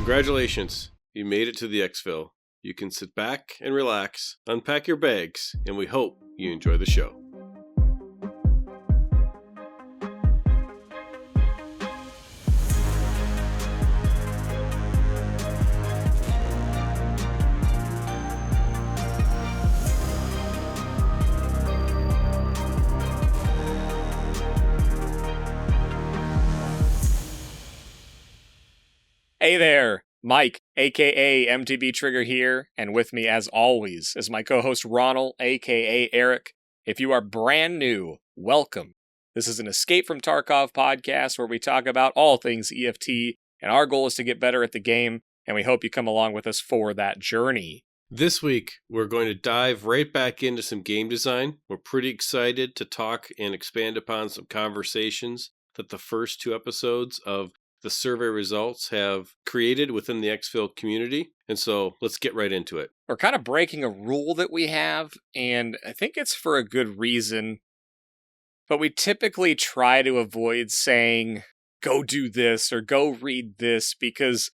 Congratulations, you made it to the EXFIL. You can sit back and relax, unpack your bags, and we hope you enjoy the show. Hey there, Mike, aka MTBtrigger here, and with me as always is my co-host Ronal, aka Eric. If you are brand new, welcome. This is an Escape from Tarkov podcast where we talk about all things EFT, and our goal is to get better at the game, and we hope you come along with us for that journey. This week, we're going to dive right back into some game design. We're pretty excited to talk and expand upon some conversations that the first two episodes of the survey results have created within the EXFIL community. And so let's get right into it. We're kind of breaking a rule that we have, and I think it's for a good reason. But we typically try to avoid saying, go do this or go read this, because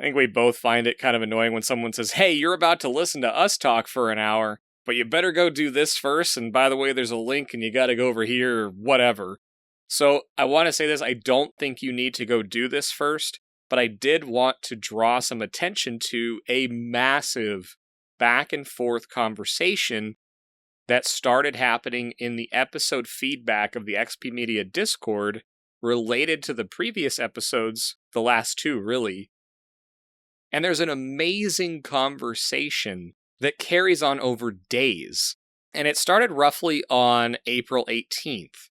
I think we both find it kind of annoying when someone says, hey, you're about to listen to us talk for an hour, but you better go do this first. And by the way, there's a link and you got to go over here or whatever. So I want to say this, I don't think you need to go do this first, but I did want to draw some attention to a massive back and forth conversation that started happening in the episode feedback of the XP Media Discord related to the previous episodes, the last two really. And there's an amazing conversation that carries on over days. And it started roughly on April 18th.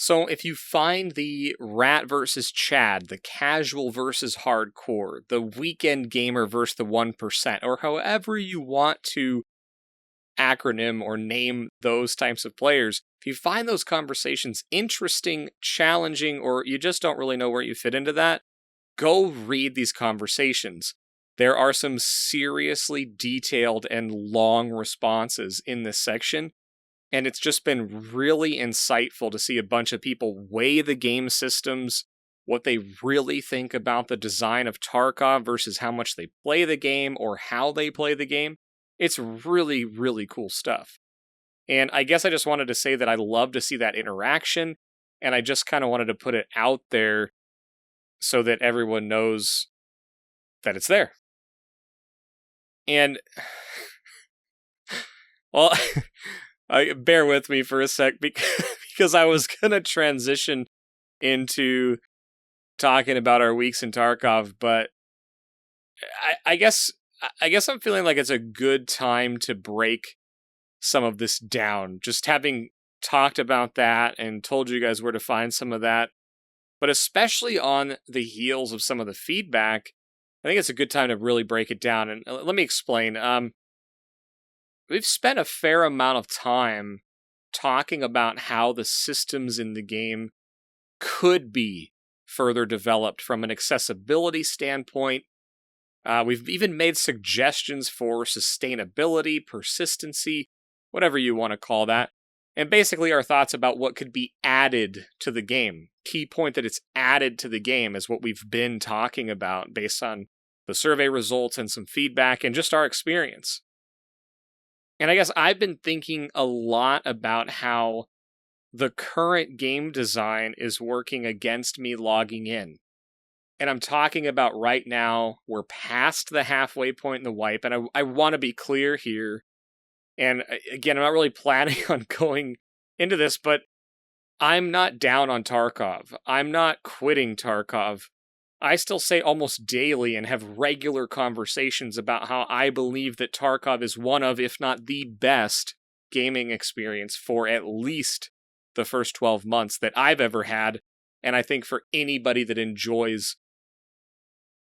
So if you find the Rat versus Chad, the casual versus hardcore, the weekend gamer versus the 1%, or however you want to acronym or name those types of players, if you find those conversations interesting, challenging, or you just don't really know where you fit into that, go read these conversations. There are some seriously detailed and long responses in this section. And it's just been really insightful to see a bunch of people weigh the game systems, what they really think about the design of Tarkov versus how much they play the game or how they play the game. It's really, really cool stuff. And I guess I just wanted to say that I love to see that interaction, and I just kind of wanted to put it out there so that everyone knows that it's there. And, well... bear with me for a sec because I was going to transition into talking about our weeks in Tarkov, but I guess I'm feeling like it's a good time to break some of this down. Just having talked about that and told you guys where to find some of that, but especially on the heels of some of the feedback, I think it's a good time to really break it down. And let me explain. We've spent a fair amount of time talking about how the systems in the game could be further developed from an accessibility standpoint. We've even made suggestions for sustainability, persistency, whatever you want to call that. And basically our thoughts about what could be added to the game. Key point that it's added to the game is what we've been talking about based on the survey results and some feedback and just our experience. And I guess I've been thinking a lot about how the current game design is working against me logging in. And I'm talking about right now, we're past the halfway point in the wipe, and I want to be clear here. And again, I'm not really planning on going into this, but I'm not down on Tarkov. I'm not quitting Tarkov. I still say almost daily and have regular conversations about how I believe that Tarkov is one of, if not the best, gaming experience for at least the first 12 months that I've ever had, and I think for anybody that enjoys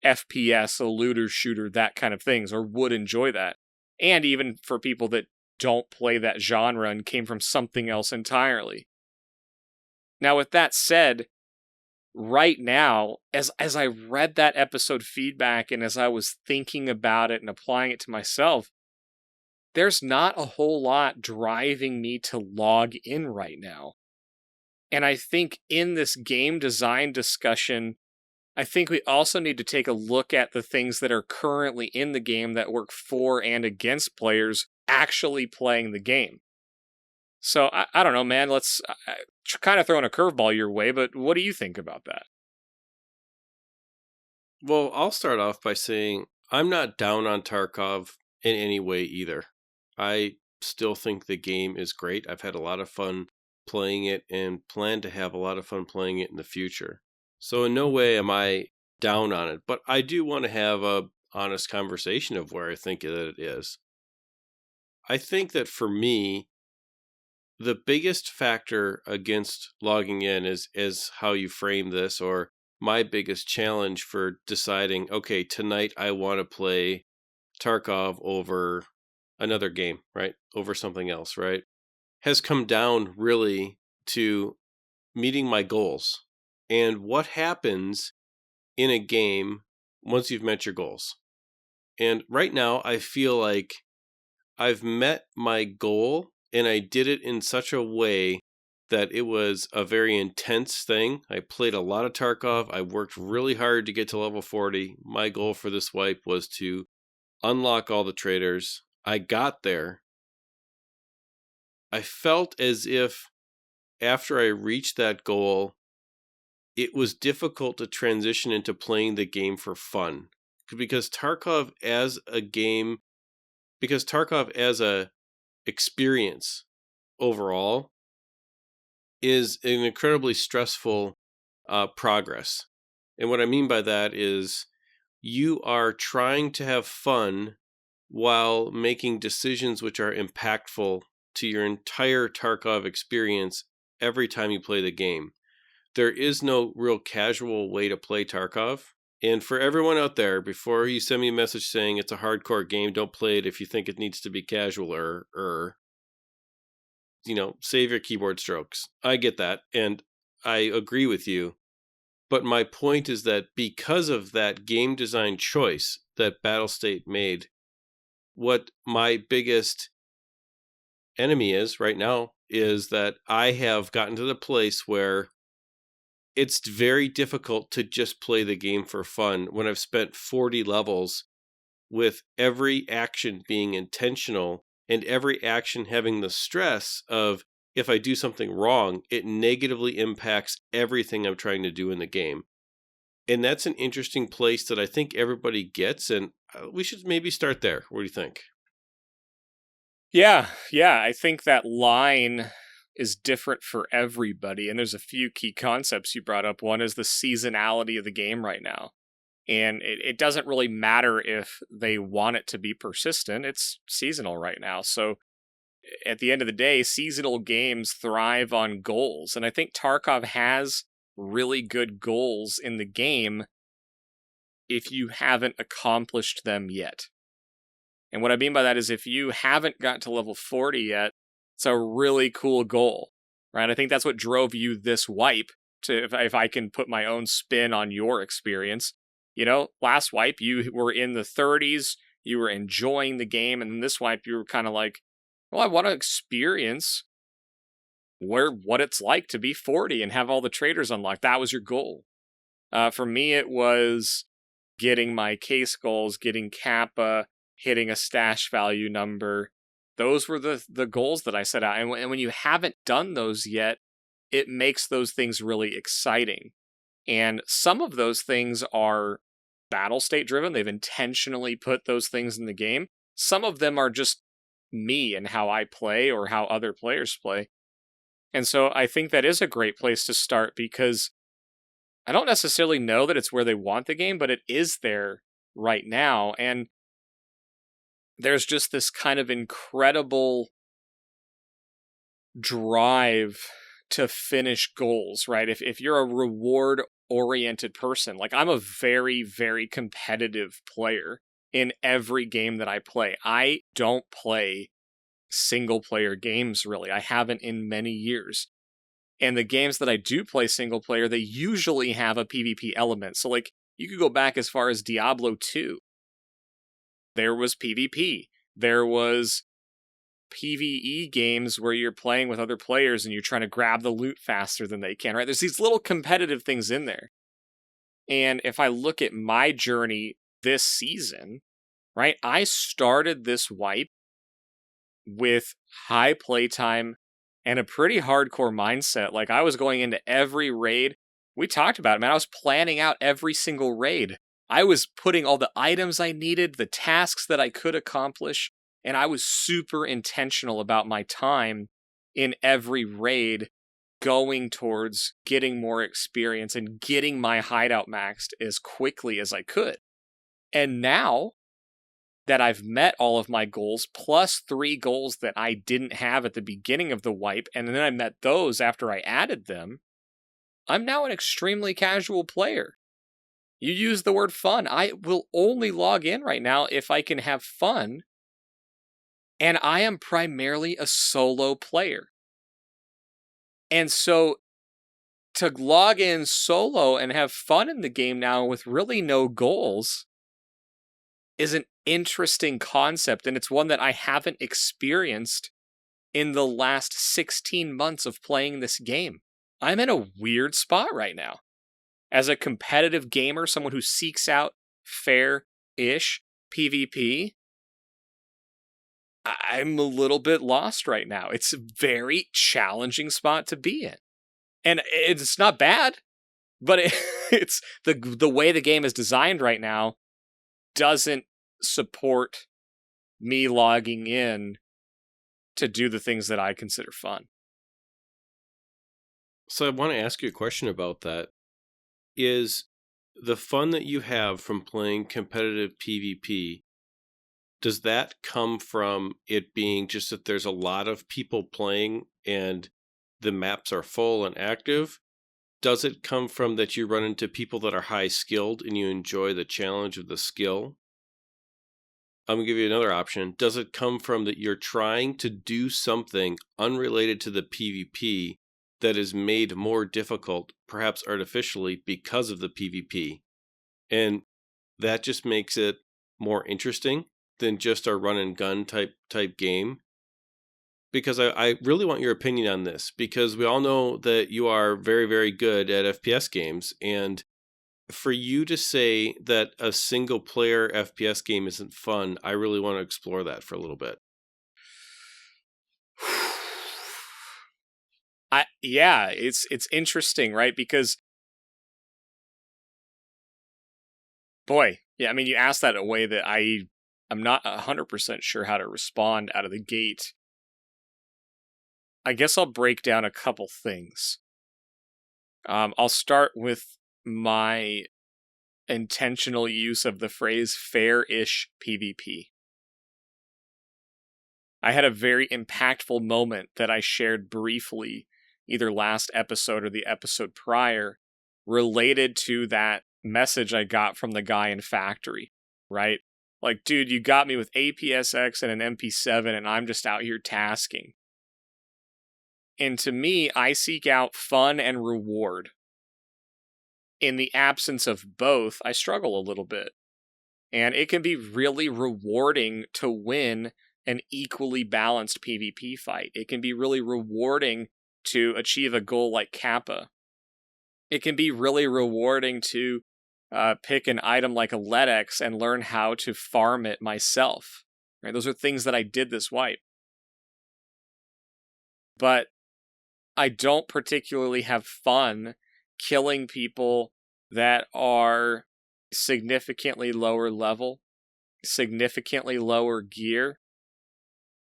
FPS, a looter shooter, that kind of things, or would enjoy that. And even for people that don't play that genre and came from something else entirely. Now, with that said, right now, as I read that episode feedback and as I was thinking about it and applying it to myself, there's not a whole lot driving me to log in right now. And I think in this game design discussion, I think we also need to take a look at the things that are currently in the game that work for and against players actually playing the game. So I don't know, man. Let's kind of throwing a curveball your way, but what do you think about that? Well, I'll start off by saying I'm not down on Tarkov in any way either. I still think the game is great. I've had a lot of fun playing it and plan to have a lot of fun playing it in the future. So in no way am I down on it, but I do want to have a honest conversation of where I think that it is. I think that for me, the biggest factor against logging in is how you frame this, or my biggest challenge for deciding, okay, tonight I want to play Tarkov over another game, right? Over something else, right? Has come down really to meeting my goals and what happens in a game once you've met your goals. And right now I feel like I've met my goal and I did it in such a way that it was a very intense thing. I played a lot of Tarkov. I worked really hard to get to level 40. My goal for this wipe was to unlock all the traders. I got there. I felt as if after I reached that goal, it was difficult to transition into playing the game for fun. Because Tarkov as a game, because Tarkov as a experience overall is an incredibly stressful progress. And what I mean by that is you are trying to have fun while making decisions which are impactful to your entire Tarkov experience every time you play the game. There is no real casual way to play Tarkov. And for everyone out there, before you send me a message saying it's a hardcore game, don't play it if you think it needs to be casual or save your keyboard strokes. I get that, and I agree with you. But my point is that because of that game design choice that Battlestate made, what my biggest enemy is right now is that I have gotten to the place where it's very difficult to just play the game for fun when I've spent 40 levels with every action being intentional and every action having the stress of if I do something wrong, it negatively impacts everything I'm trying to do in the game. And that's an interesting place that I think everybody gets, and we should maybe start there. What do you think? Yeah, I think that line is different for everybody, and there's a few key concepts you brought up. One is the seasonality of the game right now. And it doesn't really matter if they want it to be persistent. It's seasonal right now. So at the end of the day, seasonal games thrive on goals. And I think Tarkov has really good goals in the game if you haven't accomplished them yet. And what I mean by that is if you haven't got to level 40 yet, it's a really cool goal, right? I think that's what drove you this wipe, to if I can put my own spin on your experience. Last wipe, you were in the 30s, you were enjoying the game, and then this wipe, you were kind of like, well, I want to experience what it's like to be 40 and have all the traders unlocked. That was your goal. For me, it was getting my case goals, getting Kappa, hitting a stash value number. Those were the goals that I set out. And when you haven't done those yet, it makes those things really exciting. And some of those things are Battlestate driven. They've intentionally put those things in the game. Some of them are just me and how I play or how other players play. And so I think that is a great place to start because I don't necessarily know that it's where they want the game, but it is there right now. And there's just this kind of incredible drive to finish goals, right? If you're a reward oriented person, like I'm a very, very competitive player in every game that I play. I don't play single player games really. I haven't in many years. And the games that I do play single player, they usually have a PvP element. So like you could go back as far as Diablo 2. There was PvP. There was PvE games where you're playing with other players and you're trying to grab the loot faster than they can, right? There's these little competitive things in there. And if I look at my journey this season, right, I started this wipe with high playtime and a pretty hardcore mindset. Like, I was going into every raid. We talked about it, man. I was planning out every single raid. I was putting all the items I needed, the tasks that I could accomplish, and I was super intentional about my time in every raid, going towards getting more experience and getting my hideout maxed as quickly as I could. And now that I've met all of my goals, plus 3 goals that I didn't have at the beginning of the wipe, and then I met those after I added them, I'm now an extremely casual player. You use the word fun. I will only log in right now if I can have fun, and I am primarily a solo player. And so to log in solo and have fun in the game now with really no goals is an interesting concept, and it's one that I haven't experienced in the last 16 months of playing this game. I'm in a weird spot right now. As a competitive gamer, someone who seeks out fair-ish PvP, I'm a little bit lost right now. It's a very challenging spot to be in. And it's not bad, but it's the way the game is designed right now doesn't support me logging in to do the things that I consider fun. So I want to ask you a question about that. Is the fun that you have from playing competitive PvP, does that come from it being just that there's a lot of people playing and the maps are full and active? Does it come from that you run into people that are high skilled and you enjoy the challenge of the skill? I'm going to give you another option. Does it come from that you're trying to do something unrelated to the PvP that is made more difficult, perhaps artificially, because of the PvP? And that just makes it more interesting than just a run and gun type game? Because I really want your opinion on this, because we all know that you are very, very good at FPS games, and for you to say that a single player FPS game isn't fun, I really want to explore that for a little bit. Yeah, it's interesting, right? Because, boy, yeah, I mean, you asked that in a way that I'm not 100% sure how to respond out of the gate. I guess I'll break down a couple things. I'll start with my intentional use of the phrase fair-ish PvP. I had a very impactful moment that I shared briefly, either last episode or the episode prior, related to that message I got from the guy in Factory, right? Like, dude, you got me with APSX and an MP7 and I'm just out here tasking. And to me, I seek out fun and reward. In the absence of both, I struggle a little bit. And it can be really rewarding to win an equally balanced PvP fight. It can be really rewarding to achieve a goal like Kappa. It can be really rewarding to pick an item like a LEDX and learn how to farm it myself. Right? Those are things that I did this wipe. But I don't particularly have fun killing people that are significantly lower level, significantly lower gear,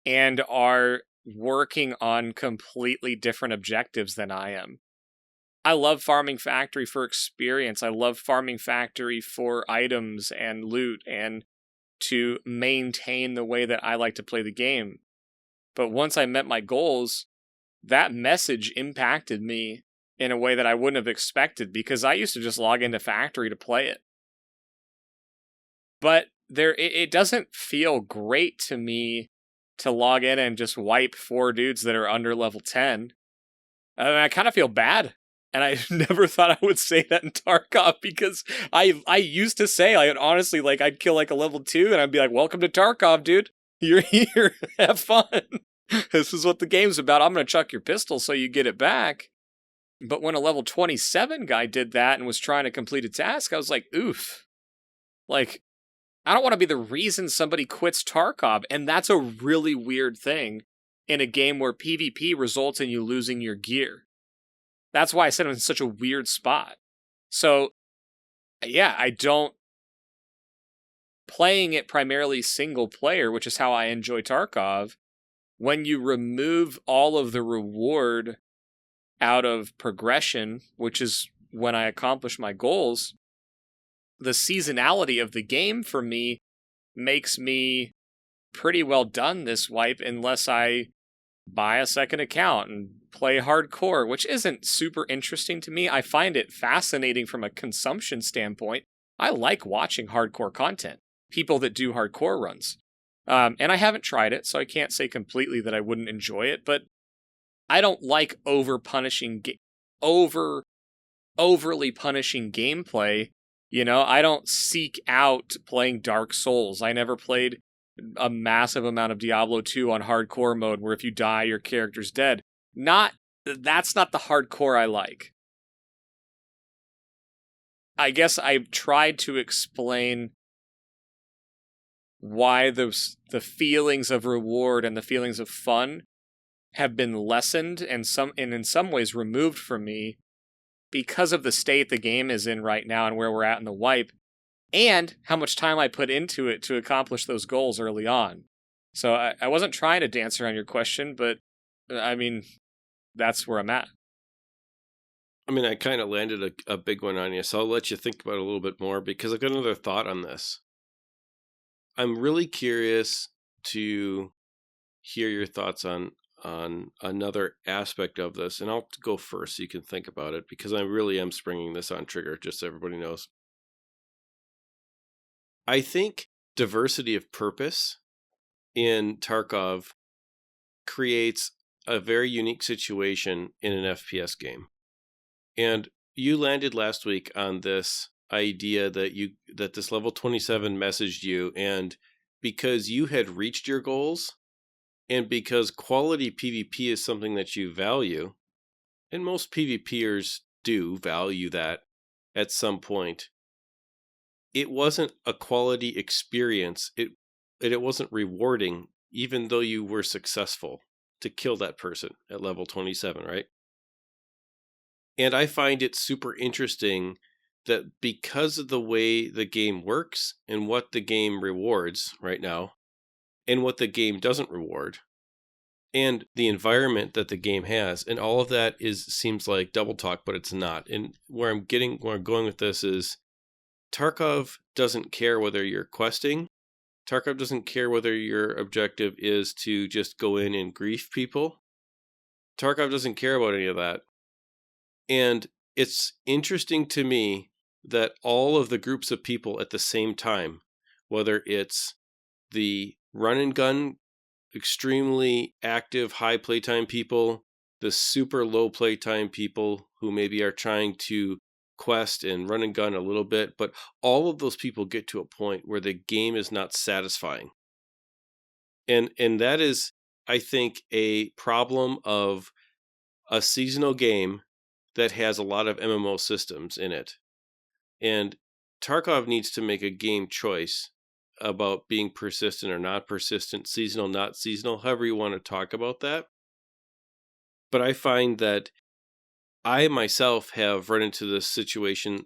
and are working on completely different objectives than I am. I love farming Factory for experience. I love farming Factory for items and loot and to maintain the way that I like to play the game. But once I met my goals, that message impacted me in a way that I wouldn't have expected, because I used to just log into Factory to play it. But it doesn't feel great to me to log in and just wipe 4 dudes that are under level 10. I kind of feel bad. And I never thought I would say that in Tarkov, because I used to say, honestly, I'd kill a level 2 and I'd be like, welcome to Tarkov, dude. You're here. Have fun. This is what the game's about. I'm going to chuck your pistol so you get it back. But when a level 27 guy did that and was trying to complete a task, I was like, oof. Like, I don't want to be the reason somebody quits Tarkov, and that's a really weird thing in a game where PvP results in you losing your gear. That's why I said I'm in such a weird spot. So, yeah, I don't... Playing it primarily single player, which is how I enjoy Tarkov, when you remove all of the reward out of progression, which is when I accomplish my goals, the seasonality of the game for me makes me pretty well done this wipe unless I buy a second account and play hardcore, which isn't super interesting to me. I find it fascinating from a consumption standpoint. I like watching hardcore content, people that do hardcore runs. And I haven't tried it, so I can't say completely that I wouldn't enjoy it, but I don't like overly punishing gameplay. You know, I don't seek out playing Dark Souls. I never played a massive amount of Diablo 2 on hardcore mode where if you die, your character's dead. That's not the hardcore I like. I guess I tried to explain why the feelings of reward and the feelings of fun have been lessened and in some ways removed from me because of the state the game is in right now and where we're at in the wipe, and how much time I put into it to accomplish those goals early on. So I wasn't trying to dance around your question, but I mean, that's where I'm at. I mean, I kind of landed a big one on you, so I'll let you think about it a little bit more because I've got another thought on this. I'm really curious to hear your thoughts on another aspect of this, and I'll go first so you can think about it because I really am springing this on Trigger, just so everybody knows. I think diversity of purpose in Tarkov creates a very unique situation in an FPS game. And you landed last week on this idea that this level 27 messaged you, and because you had reached your goals, and because quality PvP is something that you value, and most PvPers do value that at some point, it wasn't a quality experience. It wasn't rewarding, even though you were successful to kill that person at level 27, right? And I find it super interesting that because of the way the game works and what the game rewards right now, and what the game doesn't reward, and the environment that the game has, and all of that seems like double talk, but it's not. And where I'm going with this is Tarkov doesn't care whether you're questing. Tarkov doesn't care whether your objective is to just go in and grief people. Tarkov doesn't care about any of that. And it's interesting to me that all of the groups of people at the same time, whether it's the run and gun, extremely active, high playtime people, the super low playtime people who maybe are trying to quest and run and gun a little bit, but all of those people get to a point where the game is not satisfying. And that is, I think, a problem of a seasonal game that has a lot of MMO systems in it. And Tarkov needs to make a game choice about being persistent or not persistent, seasonal, not seasonal, however you want to talk about that. But I find that I myself have run into this situation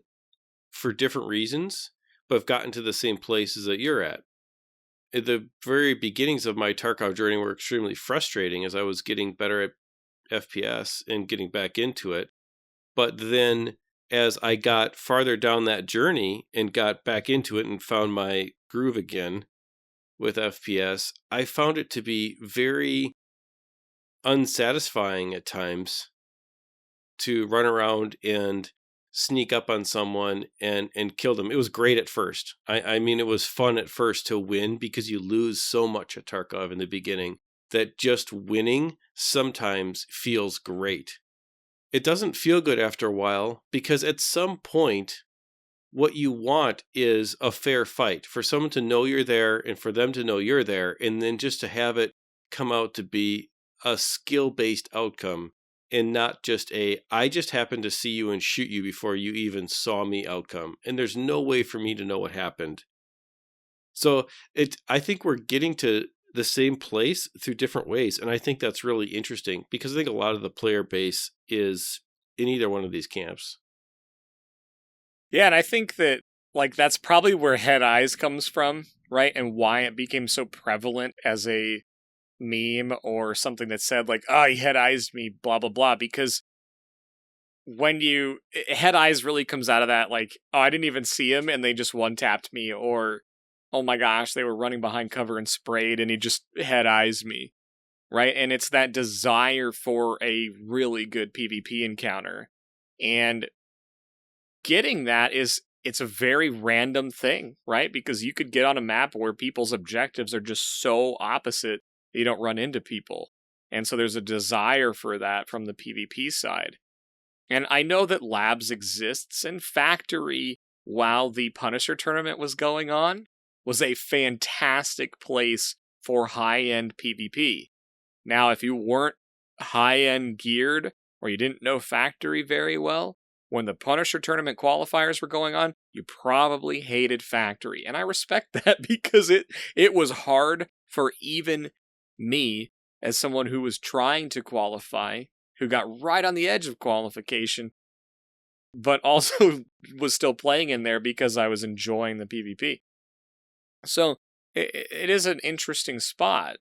for different reasons, but have gotten to the same places that you're at. At the very beginnings of my Tarkov journey were extremely frustrating as I was getting better at FPS and getting back into it. But then as I got farther down that journey and got back into it and found my groove again with FPS, I found it to be very unsatisfying at times to run around and sneak up on someone and kill them. It was great at first. I mean, it was fun at first to win because you lose so much at Tarkov in the beginning that just winning sometimes feels great. It doesn't feel good after a while because at some point, what you want is a fair fight for someone to know you're there and for them to know you're there, and then just to have it come out to be a skill-based outcome and not just I just happened to see you and shoot you before you even saw me outcome. And there's no way for me to know what happened. So I think we're getting to the same place through different ways. And I think that's really interesting because I think a lot of the player base is in either one of these camps. Yeah, and I think that like that's probably where head eyes comes from, right? And why it became so prevalent as a meme or something that said like, oh, he head eyes me, blah, blah, blah. Because when head eyes really comes out of that, like, oh, I didn't even see him and they just one tapped me, or oh my gosh, they were running behind cover and sprayed and he just head eyes me, right? And it's that desire for a really good PvP encounter. And getting that it's a very random thing, right? Because you could get on a map where people's objectives are just so opposite that you don't run into people. And so there's a desire for that from the PvP side. And I know that Labs exists, and Factory, while the Punisher tournament was going on, was a fantastic place for high-end PvP. Now, if you weren't high-end geared, or you didn't know Factory very well, when the Punisher tournament qualifiers were going on, you probably hated Factory. And I respect that because it was hard for even me, as someone who was trying to qualify, who got right on the edge of qualification, but also was still playing in there because I was enjoying the PvP. So it is an interesting spot.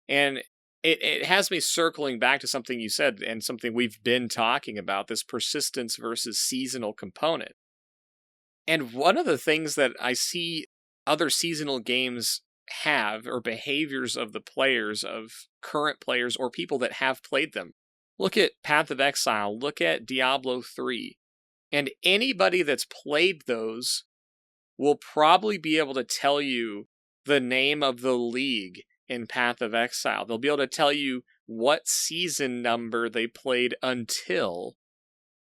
And it has me circling back to something you said and something we've been talking about, this persistence versus seasonal component. And one of the things that I see other seasonal games have, or behaviors of the players, of current players, or people that have played them. Look at Path of Exile, look at Diablo 3. And anybody that's played those will probably be able to tell you the name of the league in Path of Exile. They'll be able to tell you what season number they played until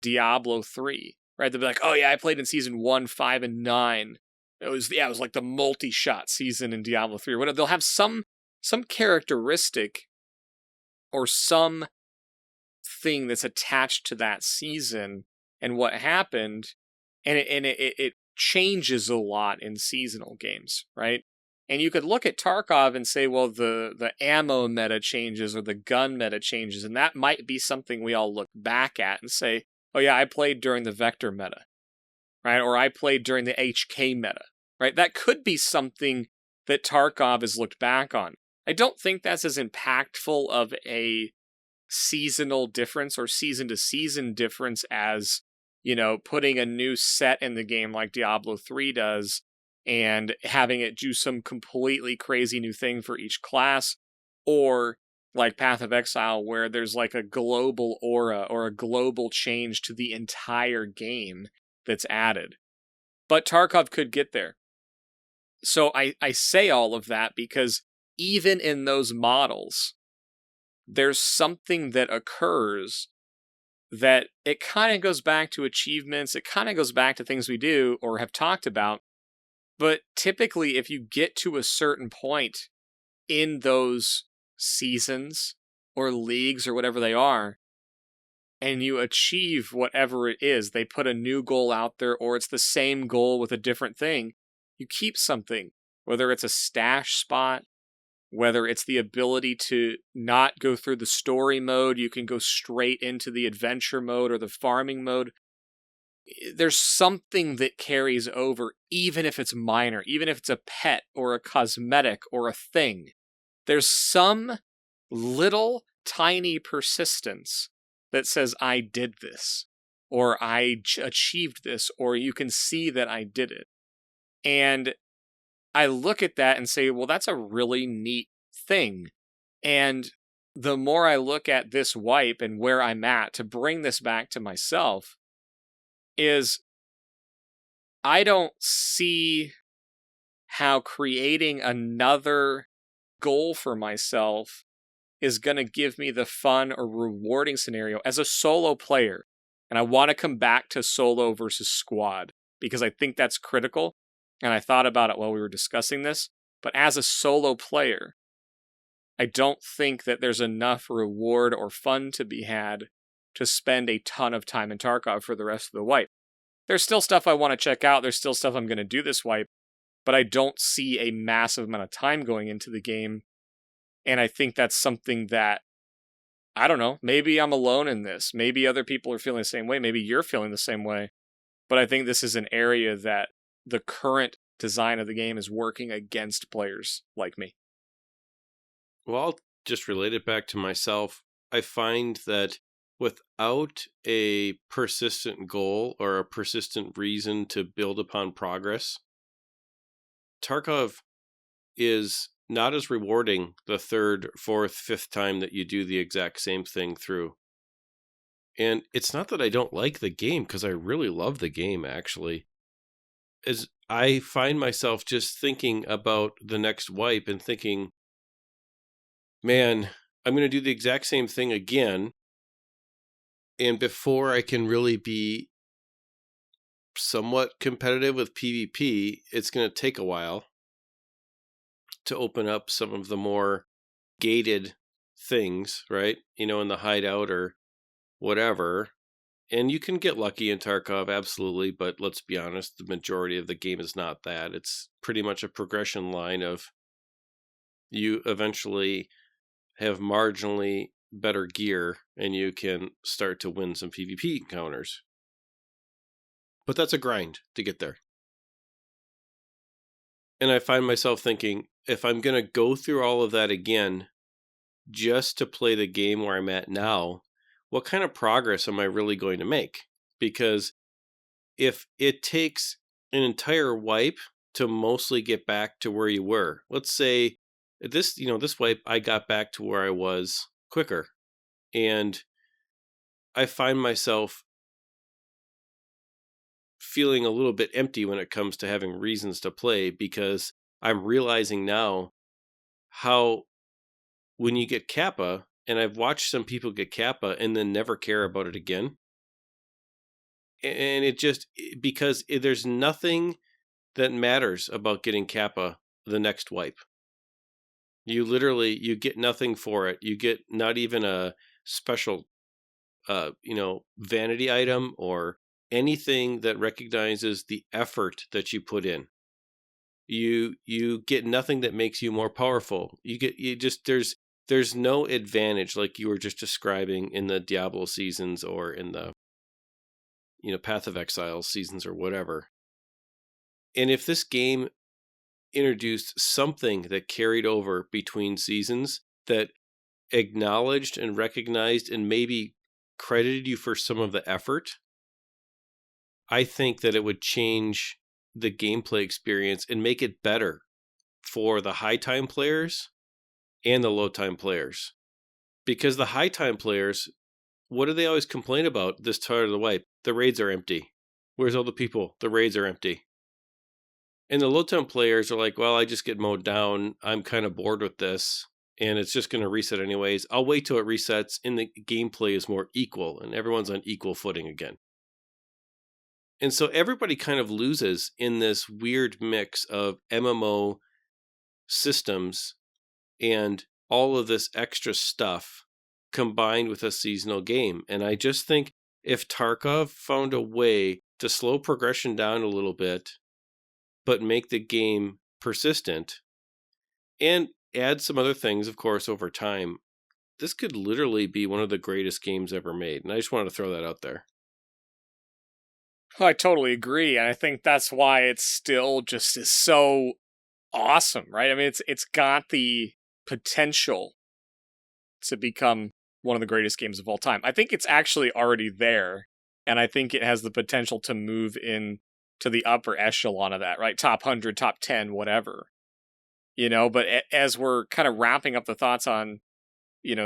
Diablo 3. Right? They'll be like, oh yeah, I played in season 1, 5, and 9. It was like the multi-shot season in Diablo 3 or whatever. They'll have some characteristic or some thing that's attached to that season and what happened, and it changes a lot in seasonal games, right? And you could look at Tarkov and say, well, the ammo meta changes or the gun meta changes, and that might be something we all look back at and say, oh yeah, I played during the Vector meta, right? Or I played during the HK meta, right? That could be something that Tarkov has looked back on. I don't think that's as impactful of a seasonal difference or season-to-season difference as, putting a new set in the game like Diablo 3 does and having it do some completely crazy new thing for each class, or like Path of Exile where there's like a global aura or a global change to the entire game that's added. But Tarkov could get there. So I say all of that because even in those models, there's something that occurs that it kind of goes back to achievements, it kind of goes back to things we do or have talked about. But typically, if you get to a certain point in those seasons or leagues or whatever they are, and you achieve whatever it is, they put a new goal out there, or it's the same goal with a different thing, you keep something, whether it's a stash spot, whether it's the ability to not go through the story mode, you can go straight into the adventure mode or the farming mode. There's something that carries over, even if it's minor, even if it's a pet or a cosmetic or a thing. There's some little tiny persistence that says, I did this, or I achieved this, or you can see that I did it. And I look at that and say, well, that's a really neat thing. And the more I look at this wipe and where I'm at, to bring this back to myself, is I don't see how creating another goal for myself is going to give me the fun or rewarding scenario as a solo player. And I want to come back to solo versus squad because I think that's critical. And I thought about it while we were discussing this. But as a solo player, I don't think that there's enough reward or fun to be had to spend a ton of time in Tarkov for the rest of the wipe. There's still stuff I want to check out. There's still stuff I'm going to do this wipe, but I don't see a massive amount of time going into the game. And I think that's something that, I don't know, maybe I'm alone in this. Maybe other people are feeling the same way. Maybe you're feeling the same way. But I think this is an area that the current design of the game is working against players like me. Well, I'll just relate it back to myself. I find that without a persistent goal or a persistent reason to build upon progress, Tarkov is not as rewarding the third, fourth, fifth time that you do the exact same thing through. And it's not that I don't like the game, because I really love the game, actually. As I find myself just thinking about the next wipe and thinking, man, I'm going to do the exact same thing again. And before I can really be somewhat competitive with PvP, it's going to take a while to open up some of the more gated things, right? In the hideout or whatever. And you can get lucky in Tarkov, absolutely, but let's be honest, the majority of the game is not that. It's pretty much a progression line of you eventually have marginally better gear and you can start to win some PvP encounters. But that's a grind to get there. And I find myself thinking, if I'm going to go through all of that again just to play the game where I'm at now, what kind of progress am I really going to make? Because if it takes an entire wipe to mostly get back to where you were, let's say this wipe, I got back to where I was quicker. And I find myself feeling a little bit empty when it comes to having reasons to play, because I'm realizing now how when you get Kappa, and I've watched some people get Kappa and then never care about it again. And it just, because there's nothing that matters about getting Kappa the next wipe. You get nothing for it. You get not even a special, vanity item or anything that recognizes the effort that you put in. You get nothing that makes you more powerful. There's no advantage like you were just describing in the Diablo seasons or in the Path of Exile seasons or whatever. And if this game introduced something that carried over between seasons, that acknowledged and recognized and maybe credited you for some of the effort, I think that it would change the gameplay experience and make it better for the high time players and the low time players. Because the high time players, what do they always complain about this part of the wipe? The raids are empty. Where's all the people? The raids are empty. And the low time players are like, well, I just get mowed down. I'm kind of bored with this, and it's just going to reset anyways. I'll wait till it resets and the gameplay is more equal and everyone's on equal footing again. And so everybody kind of loses in this weird mix of MMO systems and all of this extra stuff combined with a seasonal game. And I just think if Tarkov found a way to slow progression down a little bit, but make the game persistent and add some other things, of course, over time, this could literally be one of the greatest games ever made. And I just wanted to throw that out there. Well, I totally agree. And I think that's why it's still just is so awesome, right? I mean, it's got the potential to become one of the greatest games of all time. I think it's actually already there. And I think it has the potential to move in to the upper echelon of that, right? Top 100, top 10, whatever. But as we're kind of wrapping up the thoughts on,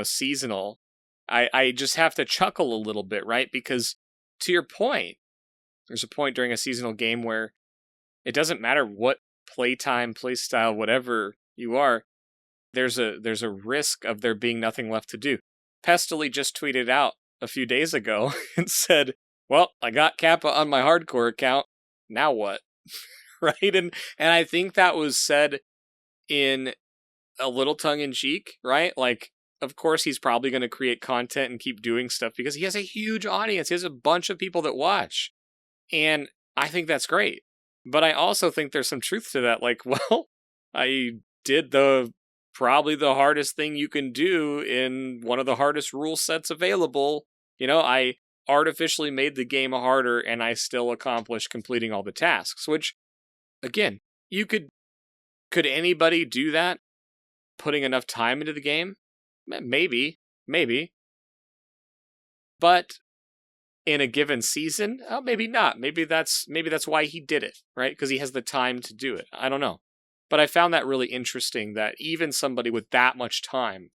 seasonal, I just have to chuckle a little bit, right? Because to your point, there's a point during a seasonal game where it doesn't matter what playtime, playstyle, whatever you are, there's a risk of there being nothing left to do. Pestily just tweeted out a few days ago and said, well, I got Kappa on my hardcore account. Now what? Right? And I think that was said in a little tongue in cheek, right? Like, of course, he's probably going to create content and keep doing stuff because he has a huge audience. He has a bunch of people that watch. And I think that's great. But I also think there's some truth to that. Like, well, I did probably the hardest thing you can do in one of the hardest rule sets available. I artificially made the game harder and I still accomplished completing all the tasks, which, again, could anybody do that? Putting enough time into the game? Maybe. But in a given season, maybe not. Maybe that's why he did it, right? Because he has the time to do it. I don't know. But I found that really interesting that even somebody with that much time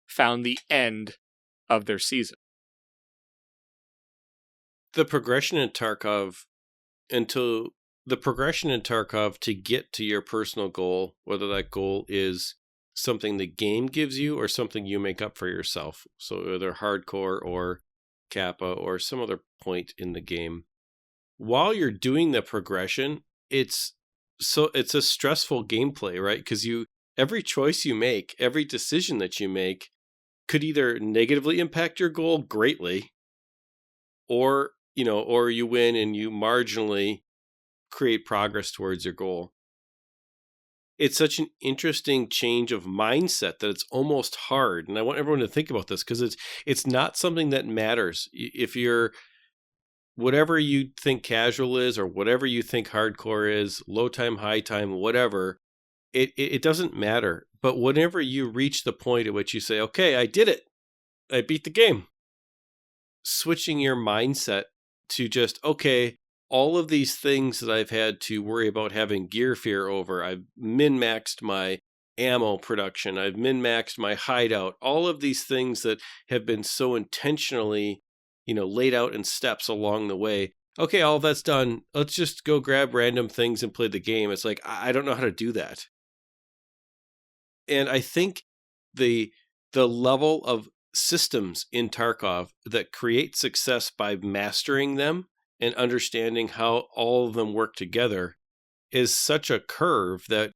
found the end of their season. The progression in Tarkov to get to your personal goal, whether that goal is something the game gives you or something you make up for yourself. So either hardcore or Kappa or some other point in the game. While you're doing the progression, it's a stressful gameplay, right? Because every choice you make, every decision that you make could either negatively impact your goal greatly, or you win and you marginally create progress towards your goal. It's such an interesting change of mindset that it's almost hard. And I want everyone to think about this because it's not something that matters. If you're whatever you think casual is or whatever you think hardcore is, low time, high time, whatever, it doesn't matter. But whenever you reach the point at which you say, okay, I did it, I beat the game, switching your mindset to just, okay, all of these things that I've had to worry about having gear fear over, I've min-maxed my ammo production, I've min-maxed my hideout, all of these things that have been so intentionally, laid out in steps along the way. Okay, all that's done. Let's just go grab random things and play the game. It's like, I don't know how to do that. And I think the level of systems in Tarkov that create success by mastering them and understanding how all of them work together is such a curve that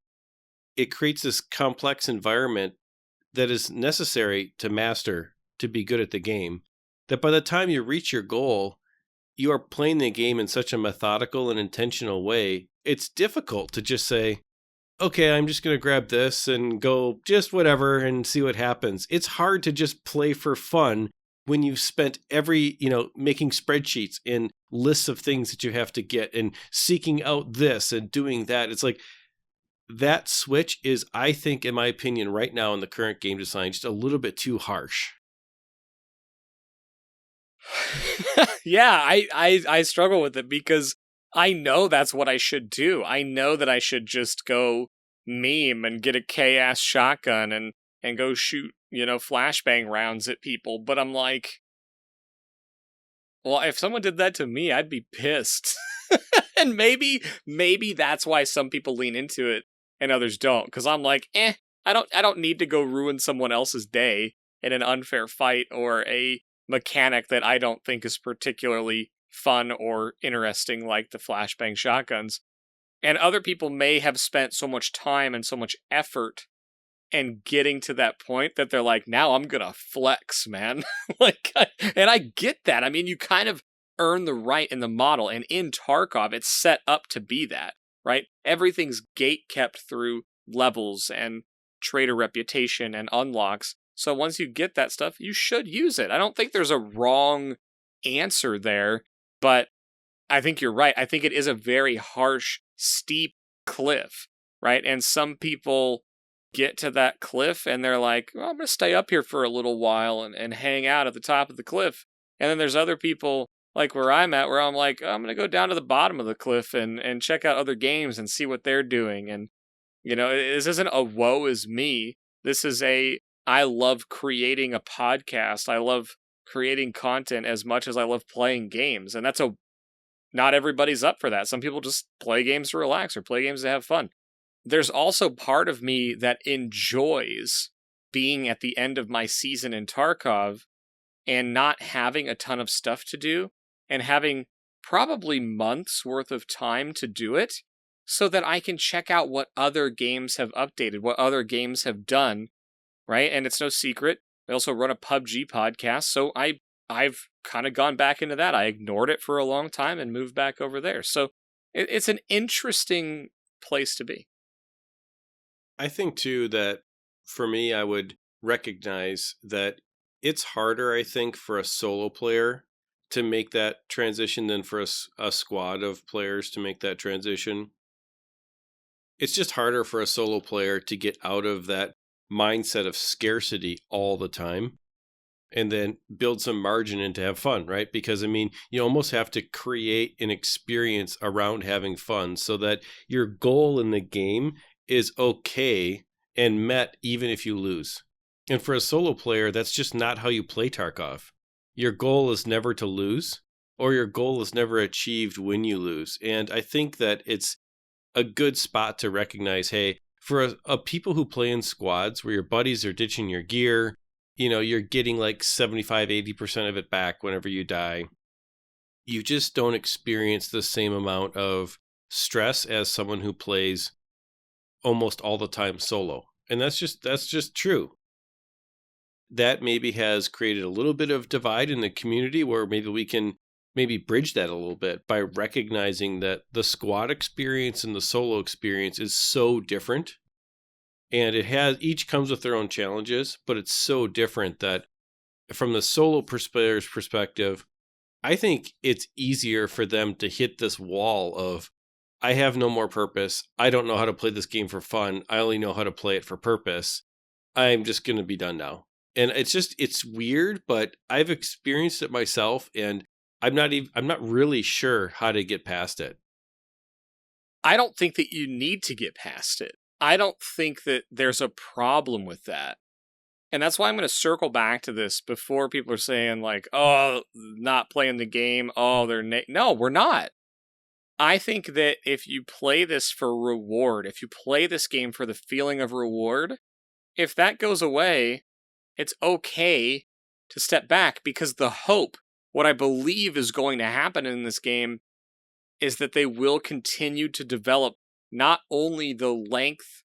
it creates this complex environment that is necessary to master to be good at the game, that by the time you reach your goal, you are playing the game in such a methodical and intentional way. It's difficult to just say, okay, I'm just going to grab this and go just whatever and see what happens. It's hard to just play for fun when you've spent making spreadsheets and lists of things that you have to get and seeking out this and doing that. It's like that switch is, I think, in my opinion, right now in the current game design, just a little bit too harsh. Yeah, I struggle with it because I know that's what I should do. I know that I should just go meme and get a K-ass shotgun and go shoot, flashbang rounds at people. But I'm like, well, if someone did that to me, I'd be pissed. And maybe that's why some people lean into it and others don't. Because I'm like, I don't need to go ruin someone else's day in an unfair fight or a mechanic that I don't think is particularly fun or interesting, like the flashbang shotguns. And other people may have spent so much time and so much effort and getting to that point that they're like, now I'm gonna flex, man. And I get that. I mean, you kind of earn the right in the model, and in Tarkov, it's set up to be that, right? Everything's gate kept through levels and trader reputation and unlocks. So once you get that stuff, you should use it. I don't think there's a wrong answer there, but I think you're right. I think it is a very harsh, steep cliff, right? And some people get to that cliff and they're like, well, I'm going to stay up here for a little while and hang out at the top of the cliff. And then there's other people like where I'm at, where I'm like, I'm going to go down to the bottom of the cliff and check out other games and see what they're doing. And, this isn't a woe is me. This is I love creating a podcast. I love creating content as much as I love playing games. And not everybody's up for that. Some people just play games to relax or play games to have fun. There's also part of me that enjoys being at the end of my season in Tarkov and not having a ton of stuff to do and having probably months worth of time to do it so that I can check out what other games have updated, what other games have done, right? And it's no secret, I also run a PUBG podcast, so I've kind of gone back into that. I ignored it for a long time and moved back over there. So it's an interesting place to be. I think too that for me, I would recognize that it's harder, I think, for a solo player to make that transition than for a squad of players to make that transition. It's just harder for a solo player to get out of that mindset of scarcity all the time and then build some margin and to have fun, right? Because I mean, you almost have to create an experience around having fun so that your goal in the game is okay and met even if you lose. And for a solo player, that's just not how you play Tarkov. Your goal is never to lose, or your goal is never achieved when you lose. And I think that it's a good spot to recognize, hey, for a people who play in squads where your buddies are ditching your gear, you know, you're getting like 75, 80% of it back whenever you die. You just don't experience the same amount of stress as someone who plays almost all the time solo. And that's just true. That maybe has created a little bit of divide in the community where maybe we can bridge that a little bit by recognizing that the squad experience and the solo experience is so different. And each comes with their own challenges, but it's so different that from the solo player's perspective, I think it's easier for them to hit this wall of, I have no more purpose. I don't know how to play this game for fun. I only know how to play it for purpose. I'm just going to be done now. And it's weird, but I've experienced it myself and I'm not really sure how to get past it. I don't think that you need to get past it. I don't think that there's a problem with that. And that's why I'm going to circle back to this before people are saying like, oh, not playing the game. Oh, no, we're not. I think that if you play this for reward, if you play this game for the feeling of reward, if that goes away, it's okay to step back because the hope, what I believe is going to happen in this game, is that they will continue to develop not only the length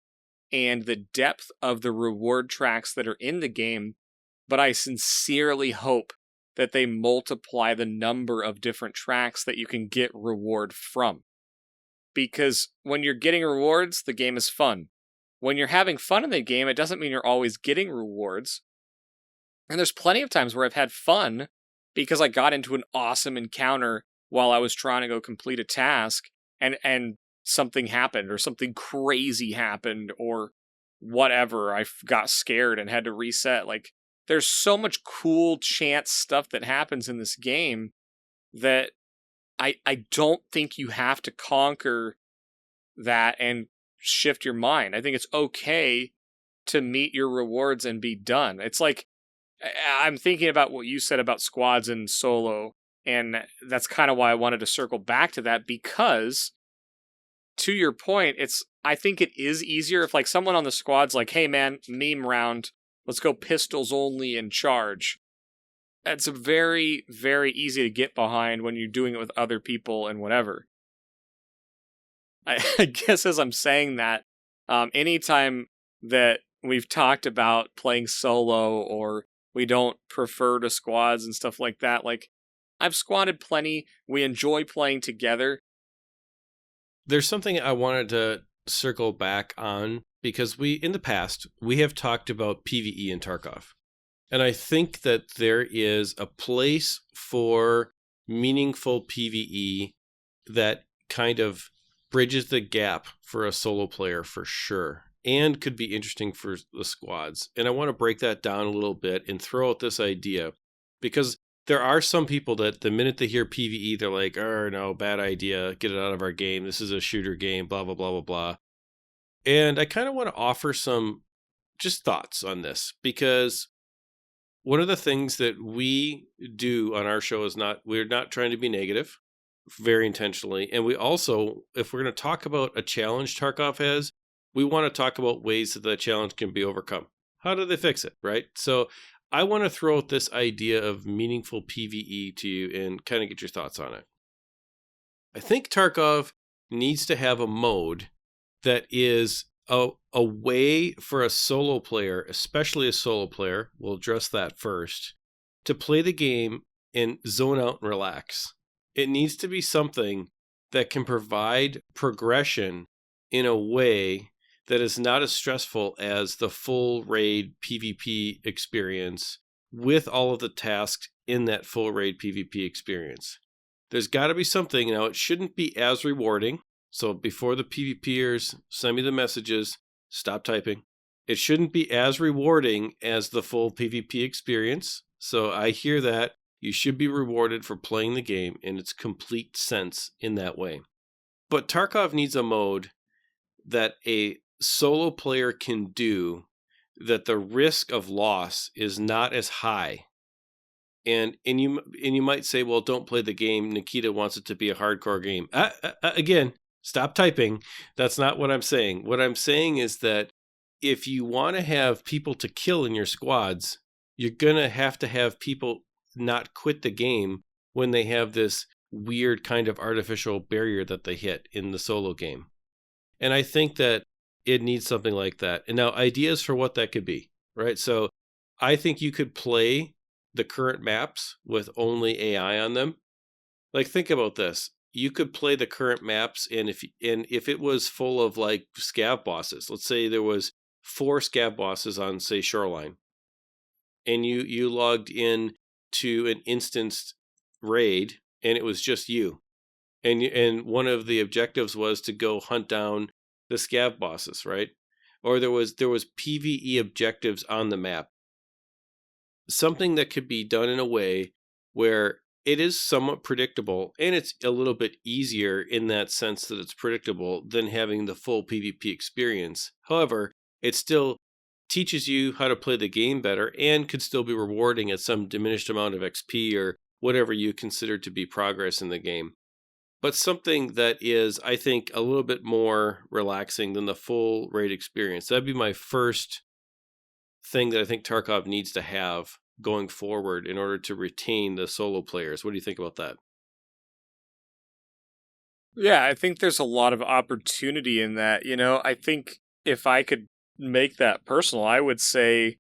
and the depth of the reward tracks that are in the game, but I sincerely hope that they multiply the number of different tracks that you can get reward from. Because when you're getting rewards, the game is fun. When you're having fun in the game, it doesn't mean you're always getting rewards. And there's plenty of times where I've had fun because I got into an awesome encounter while I was trying to go complete a task and something happened or something crazy happened or whatever. I got scared and had to reset. Like, there's so much cool chance stuff that happens in this game that I don't think you have to conquer that and shift your mind. I think it's okay to meet your rewards and be done. It's like, I'm thinking about what you said about squads and solo, and that's kind of why I wanted to circle back to that, because to your point, I think it is easier if like someone on the squad's like, hey man, meme round, let's go pistols only and charge. It's very, very easy to get behind when you're doing it with other people and whatever. I guess as I'm saying that, anytime that we've talked about playing solo or we don't prefer to squads and stuff like that, like, I've squatted plenty. We enjoy playing together. There's something I wanted to circle back on because in the past, we have talked about PvE in Tarkov. And I think that there is a place for meaningful PvE that kind of bridges the gap for a solo player for sure, and could be interesting for the squads. And I want to break that down a little bit and throw out this idea, because there are some people that the minute they hear PvE, they're like, oh, no, bad idea. Get it out of our game. This is a shooter game, blah, blah, blah, blah, blah. And I kind of want to offer some just thoughts on this, because one of the things that we do on our show is we're not trying to be negative, very intentionally. And we also, if we're going to talk about a challenge Tarkov has, we want to talk about ways that challenge can be overcome. How do they fix it, right? So I want to throw out this idea of meaningful PvE to you and kind of get your thoughts on it. I think Tarkov needs to have a mode that is a way for a solo player, especially a solo player, we'll address that first, to play the game and zone out and relax. It needs to be something that can provide progression in a way that is not as stressful as the full raid PvP experience with all of the tasks in that full raid PvP experience. There's got to be something. Now, it shouldn't be as rewarding. So before the PvPers send me the messages, stop typing. It shouldn't be as rewarding as the full PvP experience. So I hear that. You should be rewarded for playing the game in its complete sense in that way. But Tarkov needs a mode that a solo player can do that the risk of loss is not as high. And you might say, well, don't play the game. Nikita wants it to be a hardcore game. Again, stop typing. That's not what I'm saying. What I'm saying is that if you want to have people to kill in your squads, you're going to have people not quit the game when they have this weird kind of artificial barrier that they hit in the solo game. And I think that it needs something like that. And now ideas for what that could be, right? So I think you could play the current maps with only AI on them. Like, think about this. You could play the current maps, and if it was full of like scav bosses, let's say there was 4 scav bosses on, say, Shoreline, and you logged in to an instanced raid, and it was just you, and one of the objectives was to go hunt down the scav bosses, right? Or there was PvE objectives on the map. Something that could be done in a way where it is somewhat predictable, and it's a little bit easier in that sense that it's predictable than having the full PvP experience. However, it still teaches you how to play the game better and could still be rewarding at some diminished amount of XP or whatever you consider to be progress in the game. But something that is, I think, a little bit more relaxing than the full raid experience. That'd be my first thing that I think Tarkov needs to have going forward in order to retain the solo players. What do you think about that? Yeah, I think there's a lot of opportunity in that. I think if I could make that personal, I would say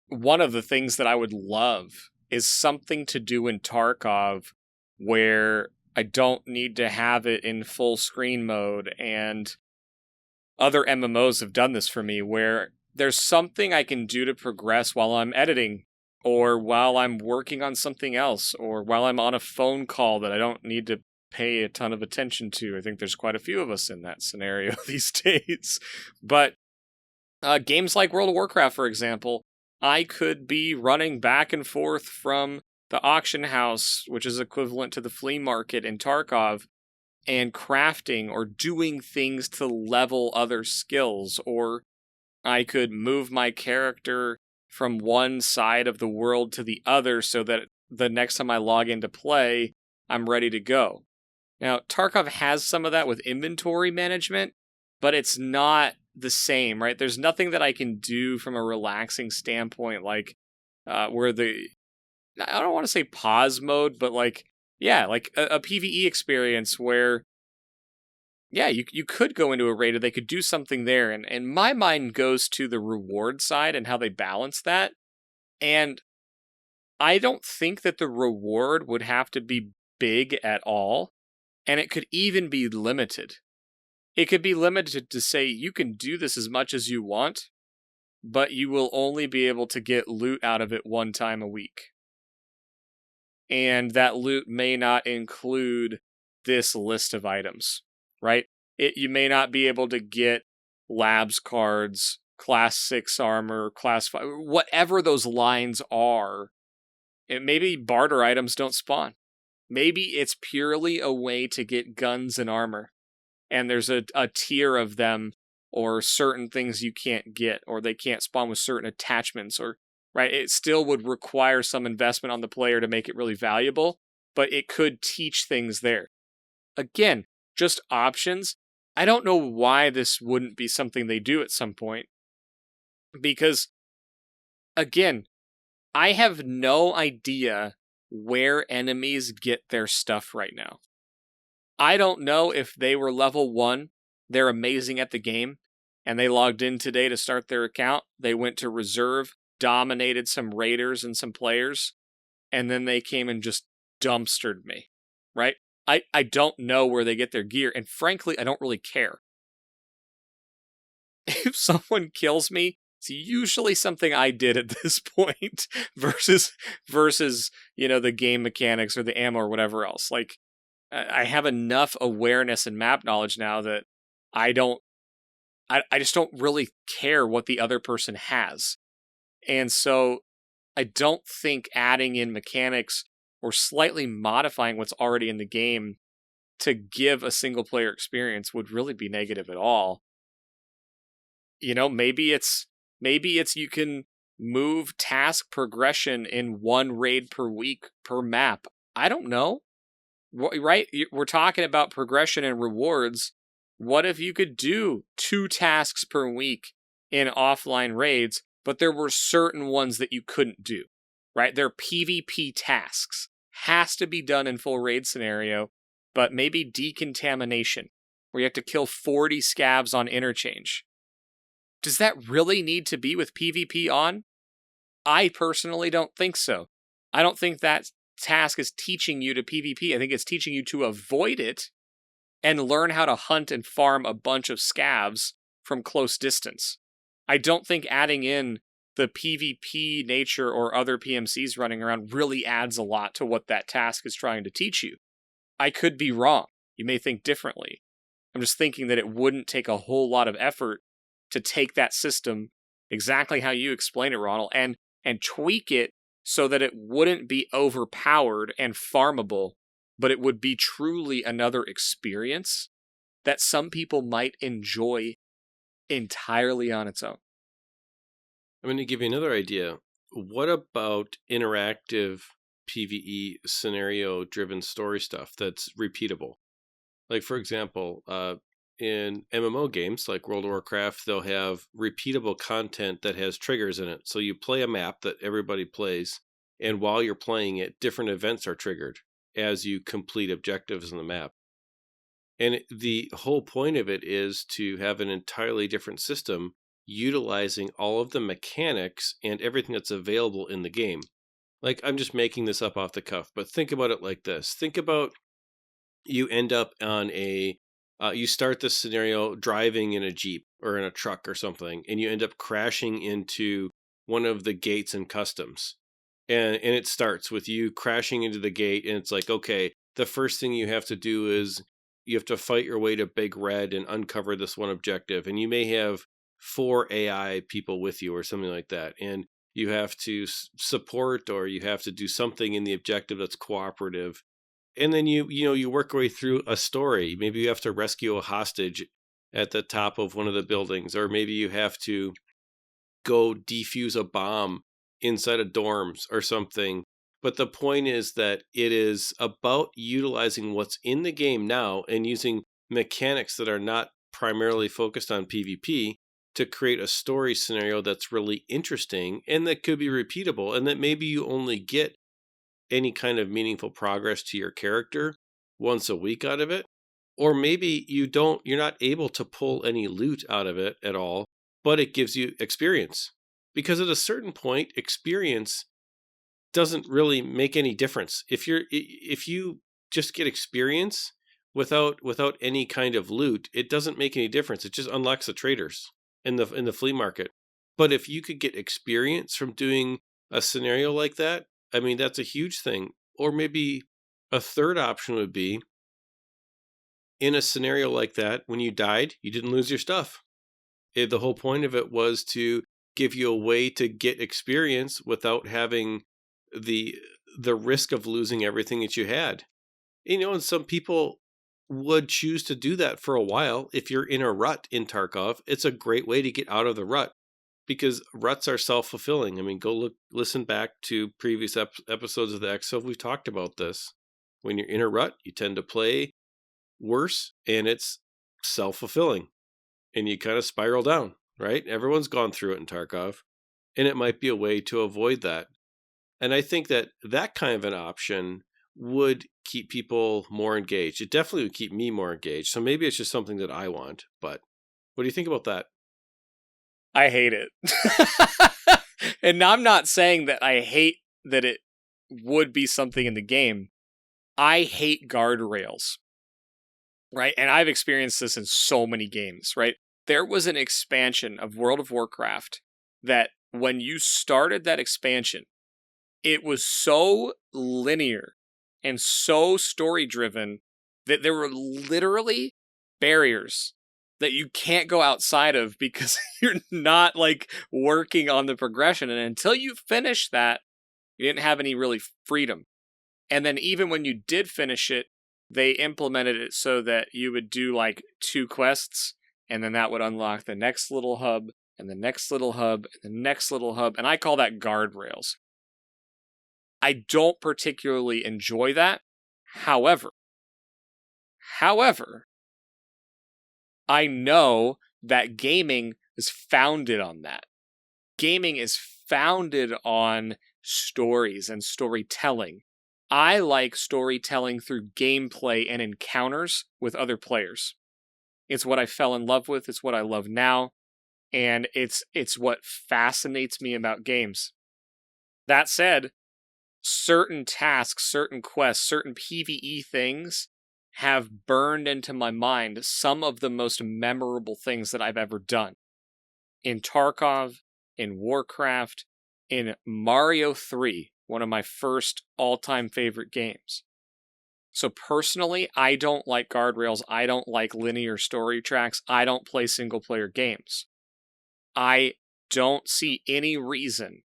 one of the things that I would love is something to do in Tarkov where I don't need to have it in full screen mode. And other MMOs have done this for me, where there's something I can do to progress while I'm editing, or while I'm working on something else, or while I'm on a phone call that I don't need to pay a ton of attention to. I think there's quite a few of us in that scenario these days. But games like World of Warcraft, for example, I could be running back and forth from the auction house, which is equivalent to the flea market in Tarkov, and crafting or doing things to level other skills. Or I could move my character from one side of the world to the other so that the next time I log into play, I'm ready to go. Now, Tarkov has some of that with inventory management, but it's not the same, right? There's nothing that I can do from a relaxing standpoint, like where I don't want to say pause mode, but like a PvE experience where, you could go into a raid or they could do something there. And my mind goes to the reward side and how they balance that. And I don't think that the reward would have to be big at all. And it could even be limited. It could be limited to say you can do this as much as you want, but you will only be able to get loot out of it one time a week. And that loot may not include this list of items, right? You may not be able to get labs cards, class 6 armor, class 5, whatever those lines are. And maybe barter items don't spawn. Maybe it's purely a way to get guns and armor. And there's a tier of them, or certain things you can't get, or they can't spawn with certain attachments, or right. It still would require some investment on the player to make it really valuable, but it could teach things there. Again, just options. I don't know why this wouldn't be something they do at some point. Because, again, I have no idea where enemies get their stuff right now. I don't know if they were level 1, they're amazing at the game, and they logged in today to start their account. They went to reserve, dominated some raiders and some players, and then they came and just dumpstered me, right? I don't know where they get their gear, and frankly, I don't really care. If someone kills me, it's usually something I did at this point versus the game mechanics or the ammo or whatever else. Like, I have enough awareness and map knowledge now that I just don't really care what the other person has. And so I don't think adding in mechanics or slightly modifying what's already in the game to give a single player experience would really be negative at all. Maybe it's you can move task progression in one raid per week per map. I don't know. Right? We're talking about progression and rewards. What if you could do 2 tasks per week in offline raids, but there were certain ones that you couldn't do, right? They're PvP tasks. Has to be done in full raid scenario, but maybe decontamination, where you have to kill 40 scavs on interchange. Does that really need to be with PvP on? I personally don't think so. I don't think that task is teaching you to PvP. I think it's teaching you to avoid it and learn how to hunt and farm a bunch of scavs from close distance. I don't think adding in the PvP nature or other PMCs running around really adds a lot to what that task is trying to teach you. I could be wrong. You may think differently. I'm just thinking that it wouldn't take a whole lot of effort to take that system exactly how you explain it, Ronal, and tweak it so that it wouldn't be overpowered and farmable, but it would be truly another experience that some people might enjoy entirely on its own. I'm going to give you another idea. What about interactive PvE scenario-driven story stuff that's repeatable? Like, for example, in MMO games like World of Warcraft, they'll have repeatable content that has triggers in it. So you play a map that everybody plays, and while you're playing it, different events are triggered as you complete objectives in the map. And the whole point of it is to have an entirely different system utilizing all of the mechanics and everything that's available in the game. Like, I'm just making this up off the cuff, but think about it like this. Think about you end up on you start this scenario driving in a Jeep or in a truck or something, and you end up crashing into one of the gates in customs. And it starts with you crashing into the gate, and it's like, okay, the first thing you have to do is you have to fight your way to Big Red and uncover this one objective. And you may have 4 AI people with you or something like that. And you have to support, or you have to do something in the objective that's cooperative. And then you work your way through a story. Maybe you have to rescue a hostage at the top of one of the buildings, or maybe you have to go defuse a bomb inside of dorms or something. But the point is that it is about utilizing what's in the game now and using mechanics that are not primarily focused on PvP to create a story scenario that's really interesting and that could be repeatable, and that maybe you only get any kind of meaningful progress to your character once a week out of it. Or maybe you're not able to pull any loot out of it at all, but it gives you experience. Because at a certain point, experience doesn't really make any difference. If you just get experience without any kind of loot, it doesn't make any difference. It just unlocks the traders in the flea market. But if you could get experience from doing a scenario like that, I mean, that's a huge thing. Or maybe a third option would be, in a scenario like that, when you died, you didn't lose your stuff. The whole point of it was to give you a way to get experience without having the risk of losing everything that you had. And some people would choose to do that for a while. If you're in a rut in Tarkov, it's a great way to get out of the rut, because ruts are self-fulfilling. I mean, listen back to previous episodes of the EXFIL. We've talked about this. When you're in a rut, you tend to play worse, and it's self-fulfilling, and you kind of spiral down, right? Everyone's gone through it in Tarkov, and it might be a way to avoid that. And I think that kind of an option would keep people more engaged. It definitely would keep me more engaged. So maybe it's just something that I want, but what do you think about that? I hate it. And I'm not saying that I hate that it would be something in the game. I hate guardrails, right? And I've experienced this in so many games, right? There was an expansion of World of Warcraft that when you started that expansion, it was so linear and so story-driven that there were literally barriers that you can't go outside of because you're not like working on the progression. And until you finish that, you didn't have any really freedom. And then even when you did finish it, they implemented it so that you would do like 2 quests, and then that would unlock the next little hub, and the next little hub, and the next little hub. And I call that guardrails. I don't particularly enjoy that. However, I know that gaming is founded on that. Gaming is founded on stories and storytelling. I like storytelling through gameplay and encounters with other players. It's what I fell in love with. It's what I love now. And it's what fascinates me about games. That said, certain tasks, certain quests, certain PvE things have burned into my mind some of the most memorable things that I've ever done. In Tarkov, in Warcraft, in Mario 3, one of my first all-time favorite games. So personally, I don't like guardrails. I don't like linear story tracks. I don't play single-player games. I don't see any reason